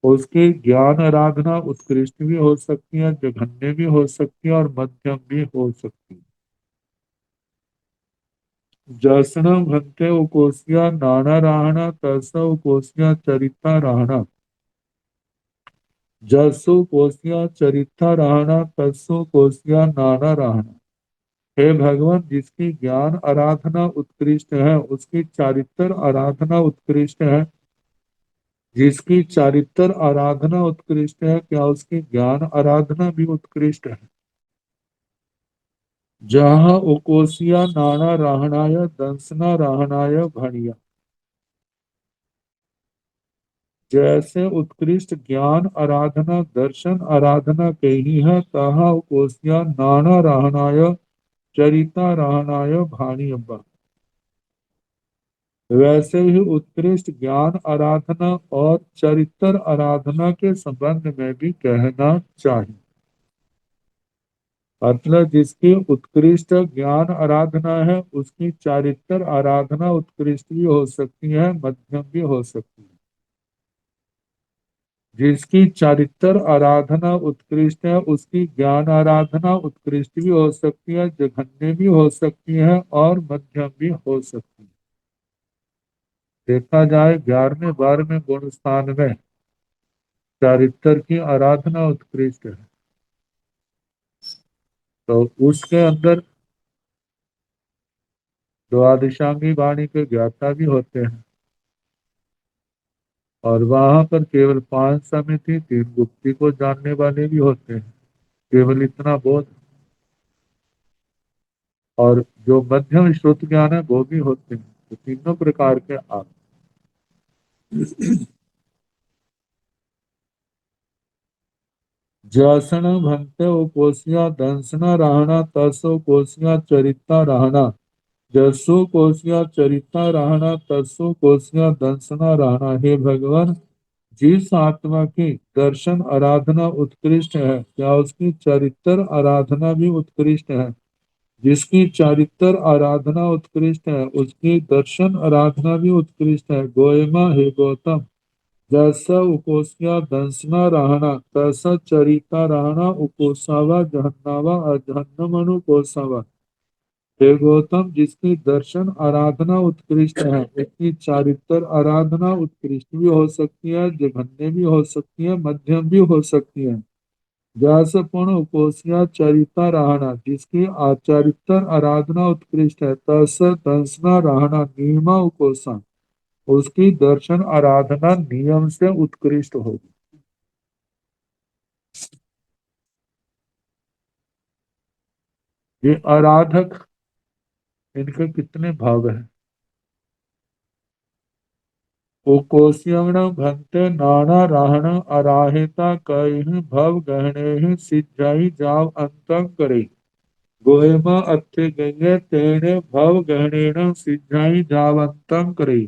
Speaker 3: उसकी ज्ञान आराधना उत्कृष्ट भी हो सकती है, जघन्य भी हो सकती है और मध्यम भी हो सकती है। जसन भंते उकोसिया नाना राहना तस उकोसिया चरिता राहना। जसु कोसिया चरिता राहना तसु कोसिया नाना राहना। हे भगवान, जिसकी ज्ञान आराधना उत्कृष्ट है उसकी चारित्र आराधना उत्कृष्ट है। जिसकी चारित्र आराधना उत्कृष्ट है, क्या उसकी ज्ञान आराधना भी उत्कृष्ट है? जहाँ उकोसिया नाना राहणाय दंसना राहणाय भणिया। जैसे उत्कृष्ट ज्ञान आराधना दर्शन आराधना कही है, तहा उकोसिया नाना राहणाय चरिता राहणाय भाणी अब्बा। वैसे ही उत्कृष्ट ज्ञान आराधना और चरित्र आराधना के संबंध में भी कहना चाहिए। मतलब जिसकी उत्कृष्ट ज्ञान आराधना है उसकी चारित्र आराधना उत्कृष्ट भी हो सकती है, मध्यम भी हो सकती है। जिसकी चारित्र आराधना उत्कृष्ट है उसकी ज्ञान आराधना उत्कृष्ट भी हो सकती है, जघन्य भी हो सकती है और मध्यम भी हो सकती है। देखा जाए 11वें 12वें गुण स्थान में चारित्र की आराधना उत्कृष्ट है, तो उसके अंदर द्वादशांगी वाणी के ज्ञाता भी होते हैं और वहां पर केवल 5 समिति 3 गुप्ती को जानने वाले भी होते हैं। केवल इतना बोध। और जो मध्यम श्रुत ज्ञान है वो भी होते हैं। तो तीनों प्रकार के आप जसन भंते उपोसिया दंसना रहना तसो कोसिया चरिता रहना। जसो कोसिया चरिता रहना तसो कोसिया दंसना रहना। हे भगवान, जिस आत्मा की दर्शन आराधना उत्कृष्ट है, क्या उसकी चरित्र आराधना भी उत्कृष्ट है? जिसकी चारित्र आराधना उत्कृष्ट है उसकी दर्शन आराधना भी उत्कृष्ट है। गोयमा हे गौतम, जैसा उकोसिया दंसना रहना तैसा चरिता रहना उकोसावा जहन्नावा अजहन्नम कोसावा। हे गौतम, जिसकी दर्शन आराधना उत्कृष्ट है उसकी चारित्र आराधना उत्कृष्ट भी हो सकती है, जघन्य भी हो सकती है, मध्यम भी हो सकती है। व्यासपूर्ण उपोसिया चरिता रहना, जिसकी आचारित्र आराधना उत्कृष्ट है, तस दंसना रहना नियमा उपोषण, उसकी दर्शन आराधना नियम से उत्कृष्ट होगी। ये आराधक, इनके कितने भाव हैं? उकोस्यण भंते नाना राहण अराहिता कहि भव गहने सिद्धाई जाव अंतं करे। गोयमा अत्थे गंगे तेने भव गहनेन सिद्धाई जावंतं करे।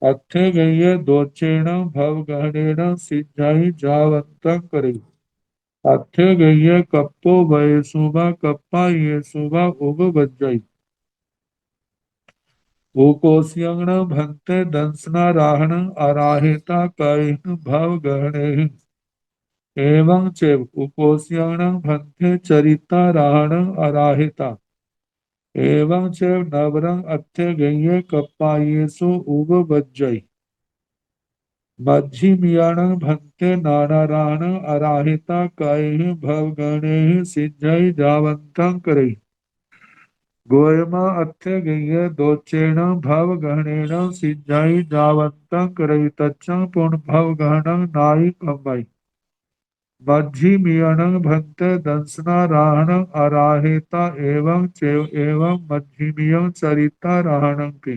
Speaker 3: अत्थे गंगे दोचेण भव गहनेन सिद्धाई जावंतं करे। अत्थे गंगे कप्पो वयसुबा कप्पा येसुबा उग बज्जई। उकोस्यण भंते दंसना राहण अराहिता कहि भव गहने। एवं च उपोष्यण भंते चरिता राहण अराहिता। एवं च नवरंग अत्थे गये कप्पायेषु उग बज्जई। मज्झिमियण भंते नानाराहण अराहिता कहि भवगणे सिद्धई जावंतं करे। गोयमा अत्थे गये दोचेण भवगणेन सिद्धई जावंतं करे। तच्चं पुन भवगणं नाई कम्बई। मज्झिमियण भंते दंसना राहण अराहेता एवं चैव एवं मज्झिमियं चरिता राहणं के।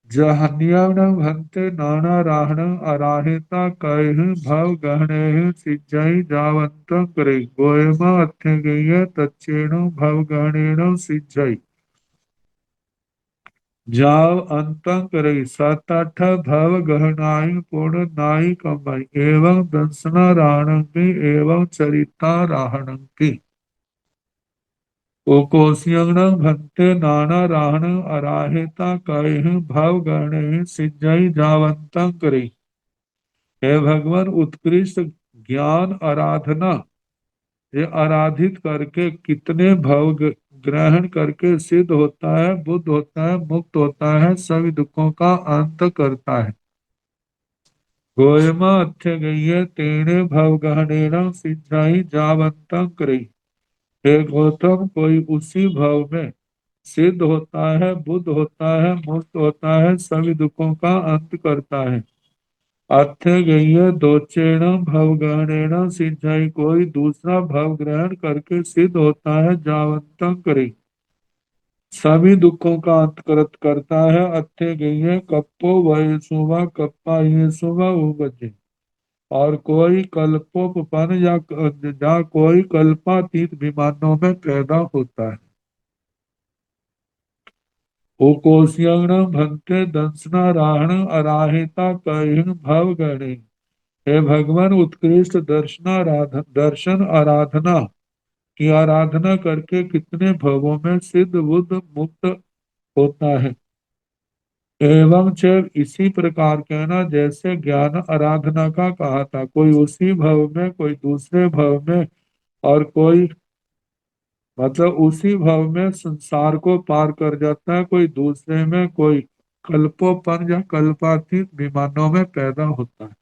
Speaker 3: जहन्यम भंते नाना राहण अराहेता कहि भव गहने सिज्जई जावंत करे। गोयमा अत्थे गय तच्चेण भव गहनेन सिज्जई जाव अंतं करे। सत अठ भव गहनाई पूर्ण नाई कमाई। एवं दंसना राहणं की एवं चरिता राहणं की। उकोस्यंग भंते नाना राहण अराहेता कह भव गण सिंजई जावंतं करे। हे भगवान, उत्कृष्ट ज्ञान आराधना ये आराधित करके कितने भव ग्रहण करके सिद्ध होता है, बुद्ध होता है, मुक्त होता है, सभी दुखों का अंत करता है। गोयमा अच्छे गई तेने भव गहनेन सिंचाई जावंतं करे। हे गौतम, कोई उसी भव में सिद्ध होता है, बुद्ध होता है, मुक्त होता है, सभी दुखों का अंत करता है। अर्थ गई दोचेण भव ग्रहणेन सिंचाई, कोई दूसरा भव ग्रहण करके सिद्ध होता है, जावंतं करे, सभी दुखों का अंत करता है। अर्थ गई कप्पो वयसुवा कप्पा ये सुवा उपजे, और कोई कल्पोपन या कोई कल्पातीत विमानों में पैदा होता है। उकोस्यंग भंते दंसना राहण अराहिता कहिन भव गणे। हे भगवान, उत्कृष्ट दर्शन आराधना की आराधना करके कितने भवों में सिद्ध बुद्ध मुक्त होता है। एवं च इसी प्रकार कहना, जैसे ज्ञान आराधना का कहा था, कोई उसी भव में, कोई दूसरे भव में, और कोई मतलब उसी भव में संसार को पार कर जाता है, कोई दूसरे में, कोई कल्पोपन या कल्पातीत विमानों में पैदा होता है।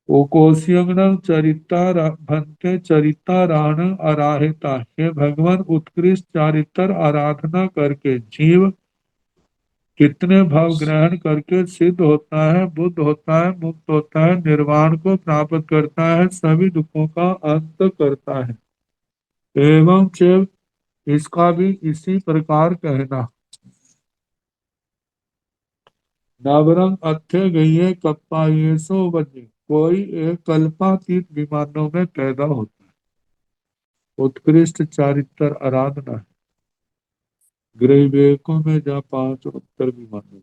Speaker 3: ओकोशियंगन चरिता भंते चरिता राण अराहिता, हे भगवान, उत्कृष्ट चारित्र आराधना करके जीव कितने भाव ग्रहण करके सिद्ध होता है, बुद्ध होता है, मुक्त होता है, निर्वाण को प्राप्त करता है, सभी दुखों का अंत करता है। एवं च इसका भी इसी प्रकार कहना। नवरंग अथ्य गये कप्पायेसो बने, कोई एक कल्पातीत विमानों में पैदा होता है। उत्कृष्ट चारित्र आराधना है। गृह विवेकों में जा 5 उत्तर विमानों,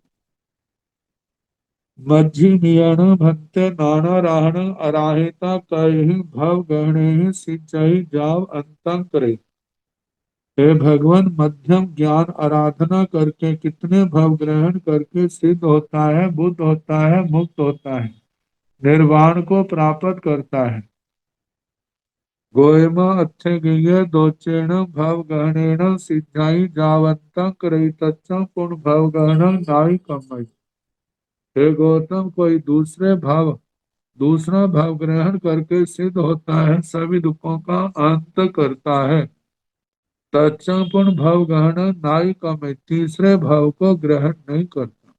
Speaker 3: मज्झि मियण भंते नाना राहण अराहिता कहि भव गहणे सिंचाई जाव अंतं करे। हे भगवान, मध्यम ज्ञान आराधना करके कितने भव ग्रहण करके सिद्ध होता है, बुद्ध होता है, मुक्त होता है, निर्वाण को प्राप्त करता है। गोयम अच्छे गिय दोचेण भव गहनेन सिंचाई जावंतं करई तत्सम पूर्ण भव गहन नाई कमई। हे गौतम, कोई दूसरा भाव ग्रहण करके सिद्ध होता है, सभी दुखों का अंत करता है। तत्संपूर्ण भाव ग्रहण नाई का में तीसरे भाव को ग्रहण नहीं करता।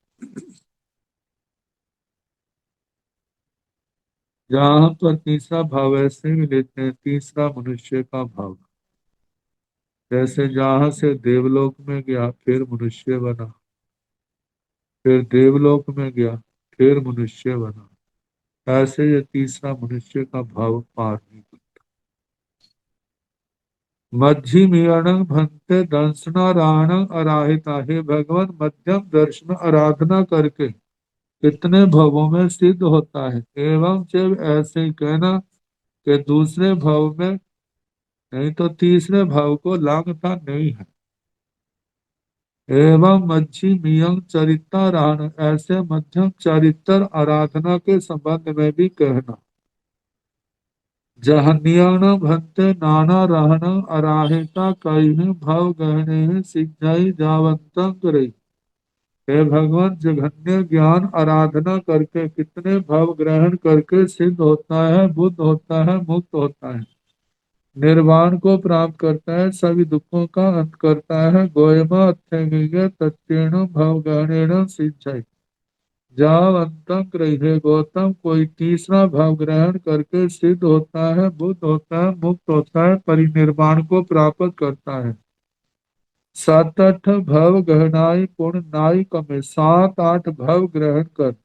Speaker 3: जहां पर तीसरा भाव ऐसे भी लेते हैं, तीसरा मनुष्य का भाव, जैसे जहां से देवलोक में गया फिर मनुष्य बना, फिर देवलोक में गया फिर मनुष्य बना, ऐसे ये तीसरा मनुष्य का भाव पार नहीं करता। मध्यम भंते दर्शना राण अराहिता, हे भगवान, मध्यम दर्शन आराधना करके कितने भवों में सिद्ध होता है। एवं जब ऐसे ही कहना कि दूसरे भव में नहीं तो तीसरे भव को लांघता नहीं है। एवं मध्यम चरिता राण, ऐसे मध्यम चरित्र आराधना के संबंध में भी कहना। जहन्यान भंते नाना रहन अराहिता कई भव गहने सिंचाई जावंतं करे। हे भगवान, जघन्य ज्ञान आराधना करके कितने भव ग्रहण करके सिद्ध होता है, बुद्ध होता है, मुक्त होता है, निर्वाण को प्राप्त करता है, सभी दुखों का अंत करता है। गोयमा अत्यंग तत्ण भव गहनेन सिंचाई जाव अंतक रही। गौतम, कोई तीसरा भाव ग्रहण करके सिद्ध होता है, बुद्ध होता है, मुक्त होता है, परिनिर्वाण को प्राप्त करता है। 7-8 भव गहनाई पूर्ण नाई कमे, 7-8 भव ग्रहण कर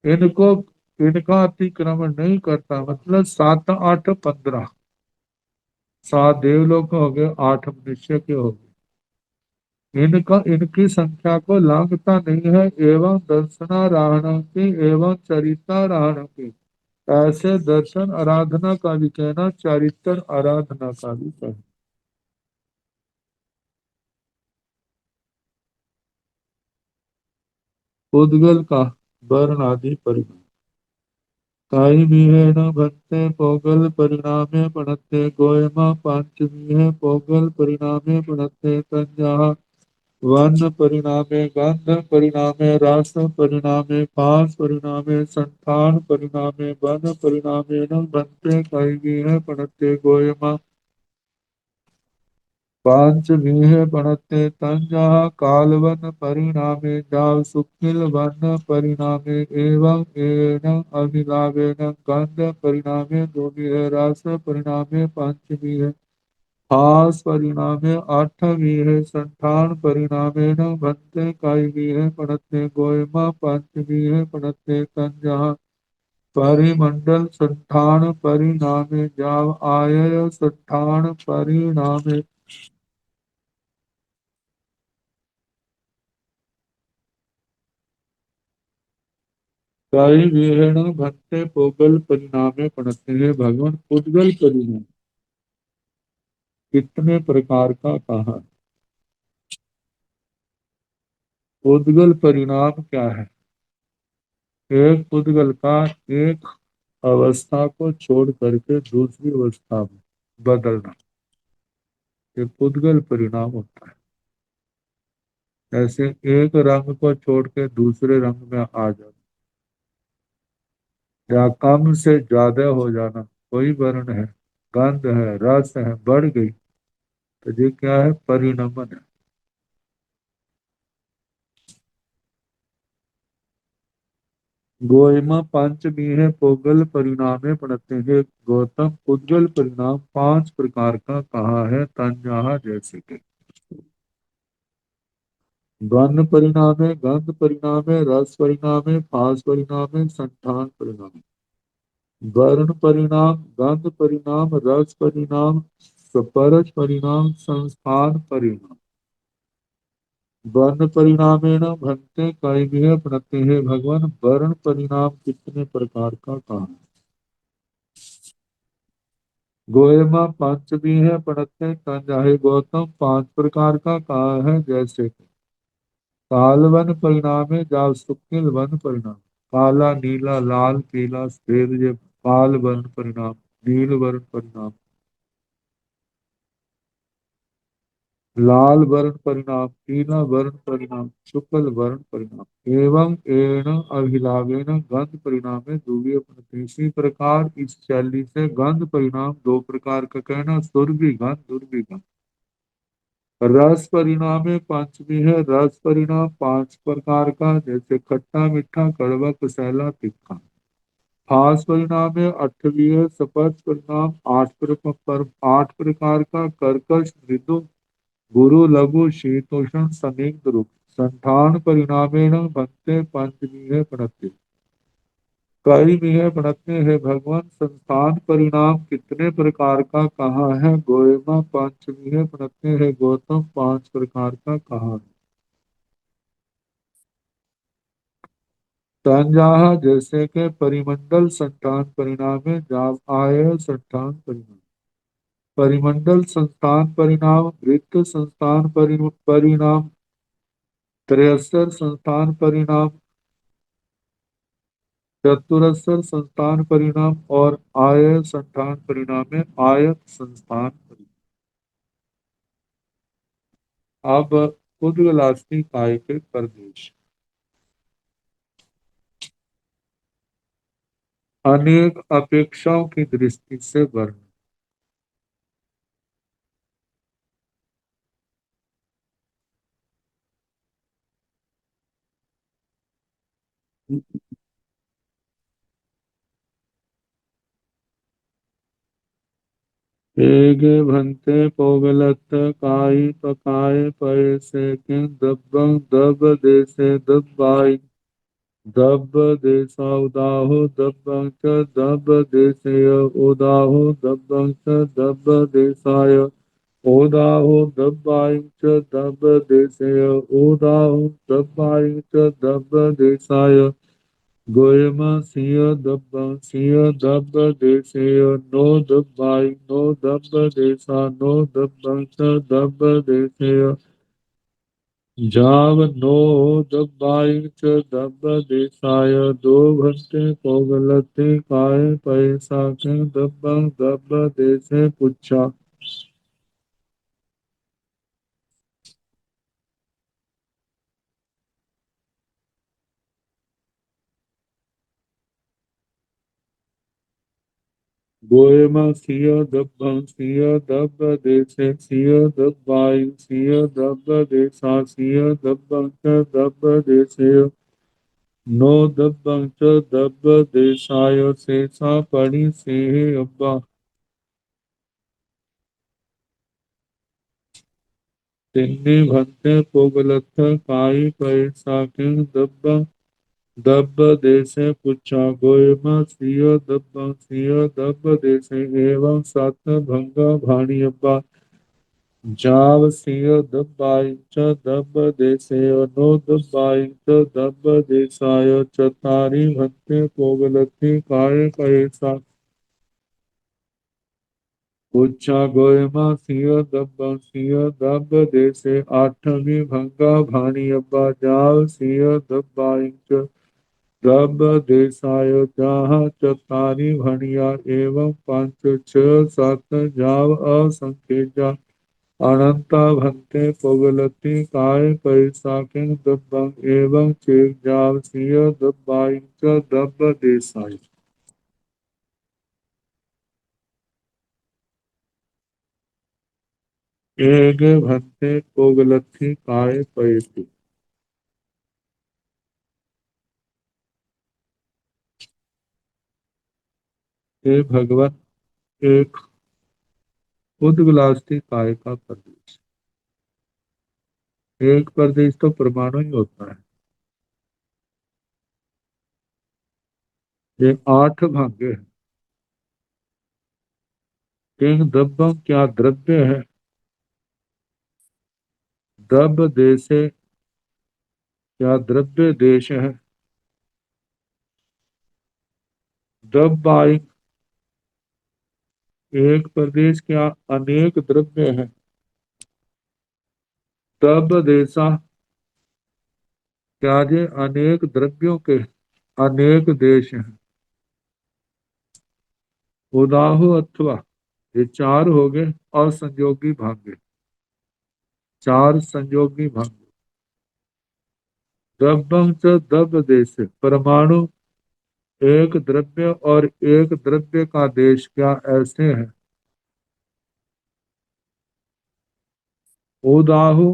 Speaker 3: इनको इनका अतिक्रमण नहीं करता, मतलब 7, 8, 15, 7 देवलोक हो गए, 8 मनुष्य के हो गए, इनकी संख्या को लांघता नहीं है। एवं दर्शनाराहण की एवं चरिताराहण की, ऐसे दर्शन आराधना का भी कहना, चरित्र आराधना का भी कहना। उद्गल का वर्ण आदि परिणाम। काई विहेण भन्ते पौगल परिणामे पणत्ते गोयमा पांचमीहे पौगल परिणामे पणत्ते तंजाः वर्ण परिणामे गंध परिणामे रस परिणामे पास परिणामे संठान परिणामे वन परिणामे न भन्ते काई विहे पणत्ते गोयमा पांचमीः पणत्ते तंजाः कालवन परिणामे जाव सुखिल वन परिणामे एवं एन अभिलावेन गंध परिणामे भूमिः रस परिणामे पंचमीः हास परिणामे आठवीः संठान परिणामेन भन्ते कायवीः पणत्ते गोयमा पंचमीः पणत्ते तंजाः परिमंडल संठान परिणामे जाव आयय संठान परिणामे काई विहरण भट्टे पोगल परिणामे पढ़ते हैं भगवान उद्गल परिणाम कितने प्रकार का कहा। उद्गल परिणाम क्या है? एक उद्गल का एक अवस्था को छोड़ करके दूसरी अवस्था में बदलना, एक उद्गल परिणाम होता है। ऐसे एक रंग को छोड़ के दूसरे रंग में आ जाना या कम से ज्यादा हो जाना, कोई वर्ण है, गंध है, रस है, बढ़ गई, तो ये क्या है? परिणमन है। गोइमा पंचमी है पोगल परिणामे पढ़ते हैं गौतम उज्ज्वल परिणाम पांच प्रकार का कहा है तंजाहा जैसे कि गण परिणामे गंध परिणामे रस परिणामे फास परिणामे संठान परिणाम। वर्ण परिणाम गंध परिणाम रस परिणाम स्पर्श परिणाम संस्थान परिणाम। वर्ण परिणामेण भन्ते कैमिह प्रणते हैं भगवान वर्ण परिणाम कितने प्रकार का कहा। गोयमा पंचमी है पढ़ते तंजाहे गौतम पांच प्रकार का कहा है जैसे काल वन परिणाम है जाव सुकिल वन परिणाम। काला नीला लाल पीला सफेद ये काल वर्ण परिणाम। नील वर्ण परिणाम, लाल वर्ण परिणाम, पीला वर्ण परिणाम, शुक्ल वर्ण परिणाम एवं एण अभिलावेन गंध परिणाम में दूबी अपने इसी प्रकार इस शैली से गंध परिणाम दो प्रकार का कहना सुरभि गंध दुर्भि गंध। रस परिणाम में पंचमी है रस परिणाम पांच प्रकार का जैसे खट्टा मीठा कड़वा कसैला तीखा। फास परिणाम में अठवी है सपच परिणाम आठ प्रकार का कर्कश मृदु गुरु लघु शीतोषण संदिग्ध रूप। संठान परिणामेण बनते पंचमी है प्रणति कई भी है प्रणति है भगवान संस्थान परिणाम कितने प्रकार का कहा है गोयमा पंचमी है प्रणति है गौतम पांच प्रकार का कहा है। तंजाहा जैसे के परिमंडल संतान परिणाम है जाव आय संतान परिणाम। परिमंडल संस्थान परिणाम वृत्त संस्थान परिणाम त्रयस्तर संस्थान परिणाम चतुरस्र संस्थान परिणाम और आय संस्थान परिणाम में आयत संस्थान परिणाम। अब उद्गलास्ती काय के प्रदेश अनेक अपेक्षाओं की दृष्टि से वर्ण। एगे भंते पोगलत काई पकाए पैसे किन दब्बं दब देसे दब्बाई दब देसा उदाहो दब्बं च दब देशय उदाहो दब्बं च दब देसाय ओदाहो दब्बाई च दब देशय ओदाहो दब्बाई च दब देसाय गोयमा सिंह दब देशय नो दब्बाई नो दब देसा नो दब्बं च दब देशय जावनो दब्बाई च दब्ब देसाय दो भंते पोगलते काय पैसा के दब्ब देसे पुच्छा। गोयमा सिया दब्बं सिया दब्ब देसे सिया दब्बाई सिया दब्ब देसा सिया दब्बं च दब्ब देसे नो दब्बं च दब्ब देसाय सेसा पड़ी से अब्बा। तिन्नी भंते पोगलथ काई पैसा किंग दब्ब देसे पुच्छा गोयमा सिया दब्बं सिया दब्ब देसे एवं सत भंगा भाणी अब्बा। जाव सिंह दब्बाई च दब्ब देसेय नो दब्बाई च दब्ब देसाय चतारी भत्ते पोगलथि काय कैसा। उच्चा गोयमा सिंह दब्बं सिंह दब्ब देसे आठवी भंगा भाणी अब्बा जाव सिंह दब्बाई च दब्ब देसाय जहाँ चतारी भणिया एवं पंच छ सत जाव असंख्य अनंता भंते पोगलति काय पैसा किंग दब्बं एवं चेक जाव सिय दब्बाई च दब्ब देसाई। एक भंते पोगलथि काय पैति। हे भगवत, एक उद्गलास्थी काय का प्रदेश, एक प्रदेश तो परमाणु ही होता है। ये आठ भागे हैं। किंग दब्बं क्या द्रव्य है, दब्ब देशे क्या द्रव्य देश है, दब्बाई एक प्रदेश क्या अनेक द्रव्य है, दब्ब देशा क्या ये अनेक द्रव्यों के अनेक देश हैं। उदाहु अथवा ये चार हो गए और संयोगी भागे, चार संयोगी भागे। द्रव्यं च द्रव्य देश, परमाणु एक द्रव्य और एक द्रव्य का देश क्या ऐसे हैं। उदाहु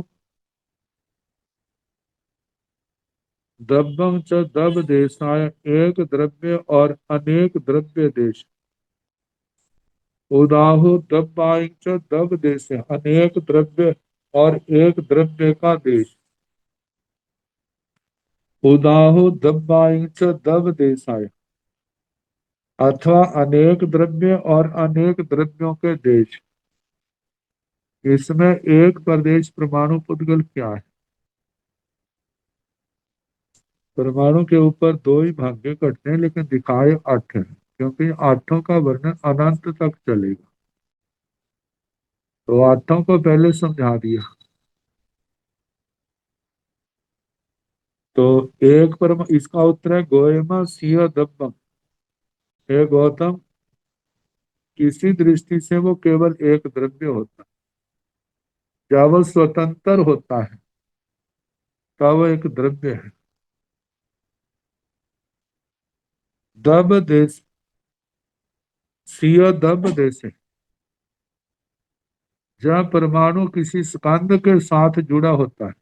Speaker 3: द्रव्यं च द्रव्य देशाय एक द्रव्य और अनेक द्रव्य देश। उदाहु द्रव्याय च द्रव्य देश, अनेक द्रव्य और एक द्रव्य का देश। उदाहु द्रव्याय च द्रव्य देशाय अथवा अनेक द्रव्य और अनेक द्रव्यों के देश। इसमें एक प्रदेश परमाणु पुद्गल क्या है। परमाणु के ऊपर दो ही भाग्य कटते हैं लेकिन दिखाए आठ हैं, क्योंकि आठों का वर्णन अनंत तक चलेगा। तो आठों को पहले समझा दिया। तो एक परम इसका उत्तर है गोयमा सिंह दब्बम। हे गौतम, किसी दृष्टि से वो केवल एक द्रव्य होता है। जब वो स्वतंत्र होता है तब वो एक द्रव्य है। दब देश सिंह दब देश, जब परमाणु किसी स्कंद के साथ जुड़ा होता है,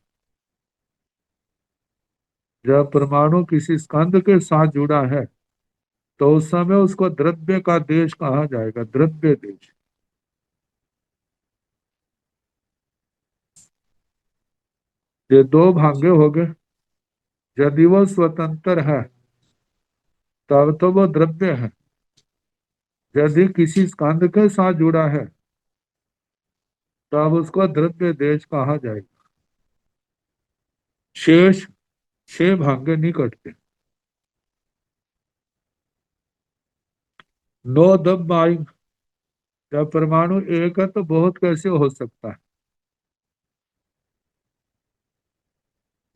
Speaker 3: जब परमाणु किसी स्कंद के साथ जुड़ा है तो उस समय उसको द्रव्य का देश कहा जाएगा, द्रव्य देश। ये दो भागे हो गए। यदि वो स्वतंत्र है तब तो वो द्रव्य है। यदि किसी स्कंद के साथ जुड़ा है तब उसको द्रव्य देश कहा जाएगा। शेष छह भागे नहीं कटते। नो दब आई, जब परमाणु एक है तो बहुत कैसे हो सकता है।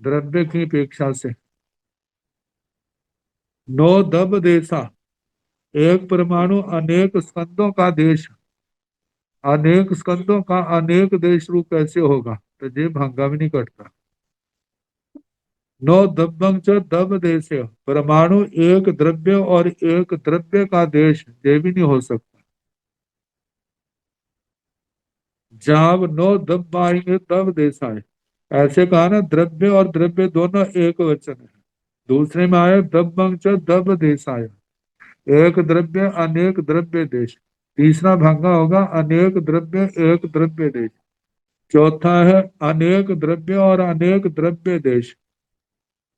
Speaker 3: द्रव्य की अपेक्षा से। नो दब देशा, एक परमाणु अनेक स्कंदों का देश, अनेक स्कंदों का अनेक देश रूप कैसे होगा, तो ये भंगा भी नहीं कटता। नो दबंग च दब देश, परमाणु एक द्रव्य और एक द्रव्य का देश ये भी नहीं हो सकता। जब नो दब आएंगे तब देश आए, ऐसे कहा ना, द्रव्य और द्रव्य दोनों एक वचन है। दूसरे में आया दबंग च दब देश आया, एक द्रव्य अनेक द्रव्य देश। तीसरा भंगा होगा अनेक द्रव्य एक द्रव्य देश। चौथा है अनेक द्रव्य और अनेक द्रव्य देश।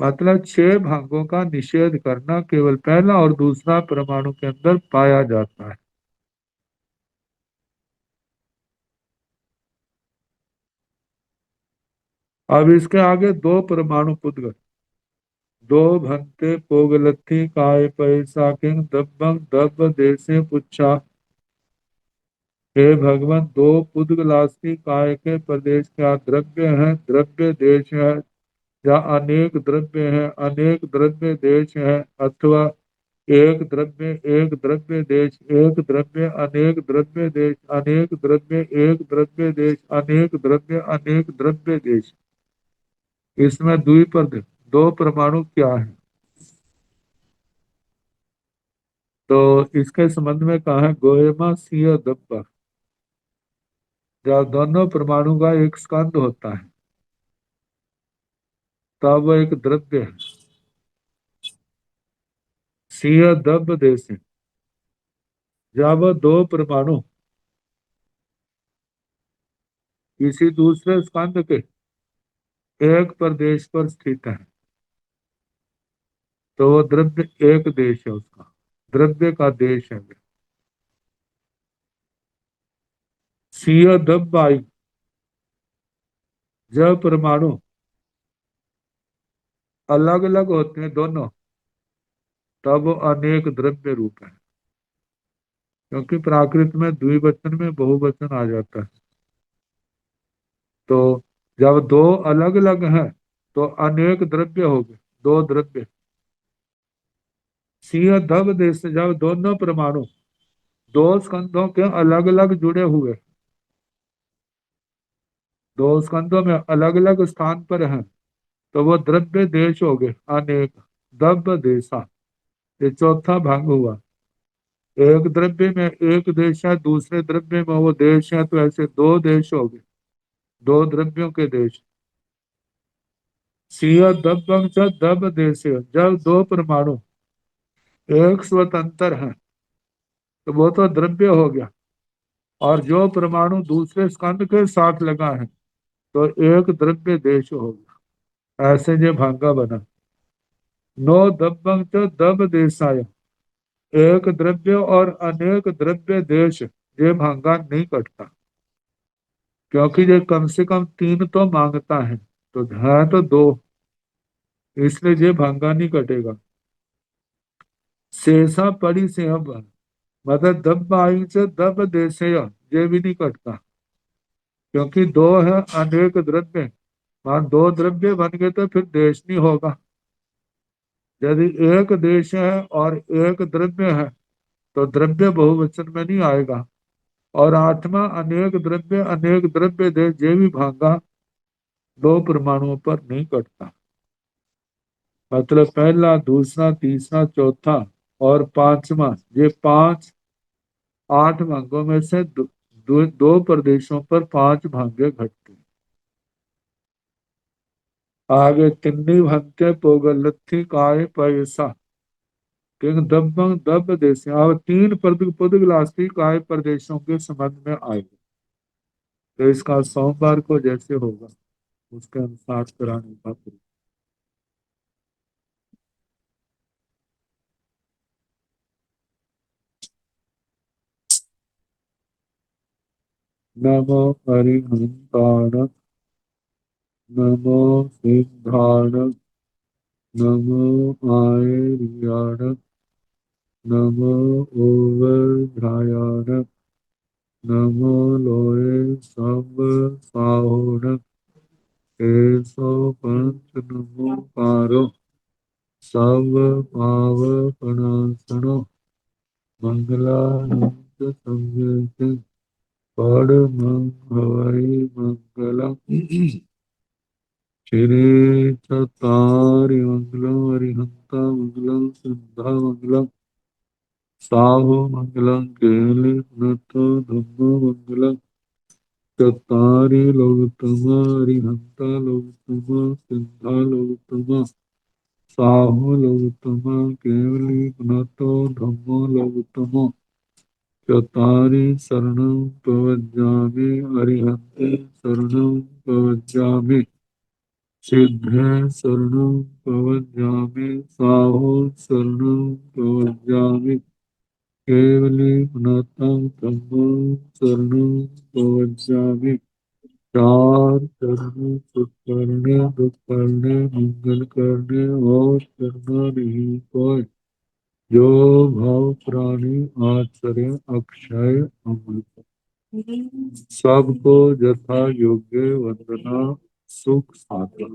Speaker 3: मतलब छह भागों का निषेध करना, केवल पहला और दूसरा परमाणु के अंदर पाया जाता है। अब इसके आगे दो परमाणु पुद्गल, दो भंते पोगलथी काय पैसा किंग दबंग दब देसे पुच्छा। हे भगवान, दो पुद्गलास्ती काय के प्रदेश क्या द्रव्य है, द्रव्य देश है, या अनेक द्रव्य है, अनेक द्रव्य देश है, अथवा एक द्रव्य एक द्रव्य देश, एक द्रव्य अनेक द्रव्य देश, अनेक द्रव्य एक द्रव्य देश, अनेक द्रव्य अनेक द्रव्य देश। इसमें द्विपद दो परमाणु क्या है, तो इसके संबंध में कहा है गोयमा सीय दब्बा, जब दोनों परमाणु का एक स्कंद होता है तब वह एक द्रव्य है। सीय दब देश, जब दो परमाणु किसी दूसरे स्कंद के एक प्रदेश पर स्थित है तो वो द्रव्य एक देश है, उसका द्रव्य का देश है। सीय दब आई, जब परमाणु अलग अलग होते हैं दोनों तब वो अनेक द्रव्य रूप है, क्योंकि प्राकृत में द्विवचन में बहुवचन आ जाता है। तो जब दो अलग अलग हैं तो अनेक द्रव्य हो गए, दो द्रव्य। सीय दब देश, जब दोनों परमाणु दो स्कंधों के अलग अलग जुड़े हुए, दो स्कंधों में अलग अलग स्थान पर हैं, तो वो द्रव्य देश हो गए अनेक, दब देशा। ये चौथा भाग हुआ। एक द्रव्य में एक देश है, दूसरे द्रव्य में वो देश है, तो ऐसे दो देश हो गए, दो द्रव्यों के देश। सीय दबंग च दब देश, जब दो परमाणु एक स्वतंत्र हैं तो वो तो द्रव्य हो गया, और जो परमाणु दूसरे स्कंद के साथ लगा है तो एक द्रव्य देश हो गया। ऐसे ये भांगा बना। नो दबंग च दब देशाय, एक द्रव्य और अनेक द्रव्य देश, ये भांगा नहीं कटता, क्योंकि ये कम से कम तीन तो मांगता है, तो है तो दो, इसलिए ये भांगा नहीं कटेगा। शेषा पड़ी से अब, मतलब दब आई से दब देशेय, ये भी नहीं कटता, क्योंकि दो है अनेक द्रव्य। मान दो द्रव्य बन गए तो फिर देश नहीं होगा। यदि एक देश है और एक द्रव्य है तो द्रव्य बहुवचन में नहीं आएगा। और आठवां अनेक द्रव्य अनेक द्रव्य देश, ये भी भांगा दो परमाणुओं पर नहीं कटता। मतलब पहला दूसरा तीसरा चौथा और पांचवा, ये पांच आठ भागों में से दो प्रदेशों पर पांच भागे घटते हैं। आगे तिन्नी भंते पोगलथी काय पैसा किंग दबंग दब देश, अब तीन पुदगलास्ती काय प्रदेशों के संबंध में आएगा, तो इसका सोमवार को जैसे होगा उसके अनुसार कराने का प्रयास। नमो हरिहंताण, नमो सिद्धाण, नमो आयर्याण, नमो ओवध्यायाण, नमो लोये सब साहोण, केशव पंच नमोकारो सब पाव प्रणासनो मंगलानंद संयुक्त पड़ हवाई मंगलम श्री चतारि मंगलम हरिहंता मंगलम सिद्धा मंगलम साहु मंगलम केली नतो धम्मो मंगलम चतारि लोकतमा हरिहंता लोकतमा सिद्धा लोकतमा साहु लोकतमा केवली नतो धम्मो लोकतमो चतारि शरणं प्रवज्जामि अरिहन्ते शरणं प्रवज्जामि सिद्धे शरणं प्रवज्जामि साहो शरणं प्रवज्जामि केवली पुनातं धम्मं शरणं प्रवज्जामि चार चरण सुख करने दुख करने मंगल करने और करना नहीं कोई जो भाव प्राणी आचरे अक्षय अमृत सबको यथा योग्य वंदना सुख साधन।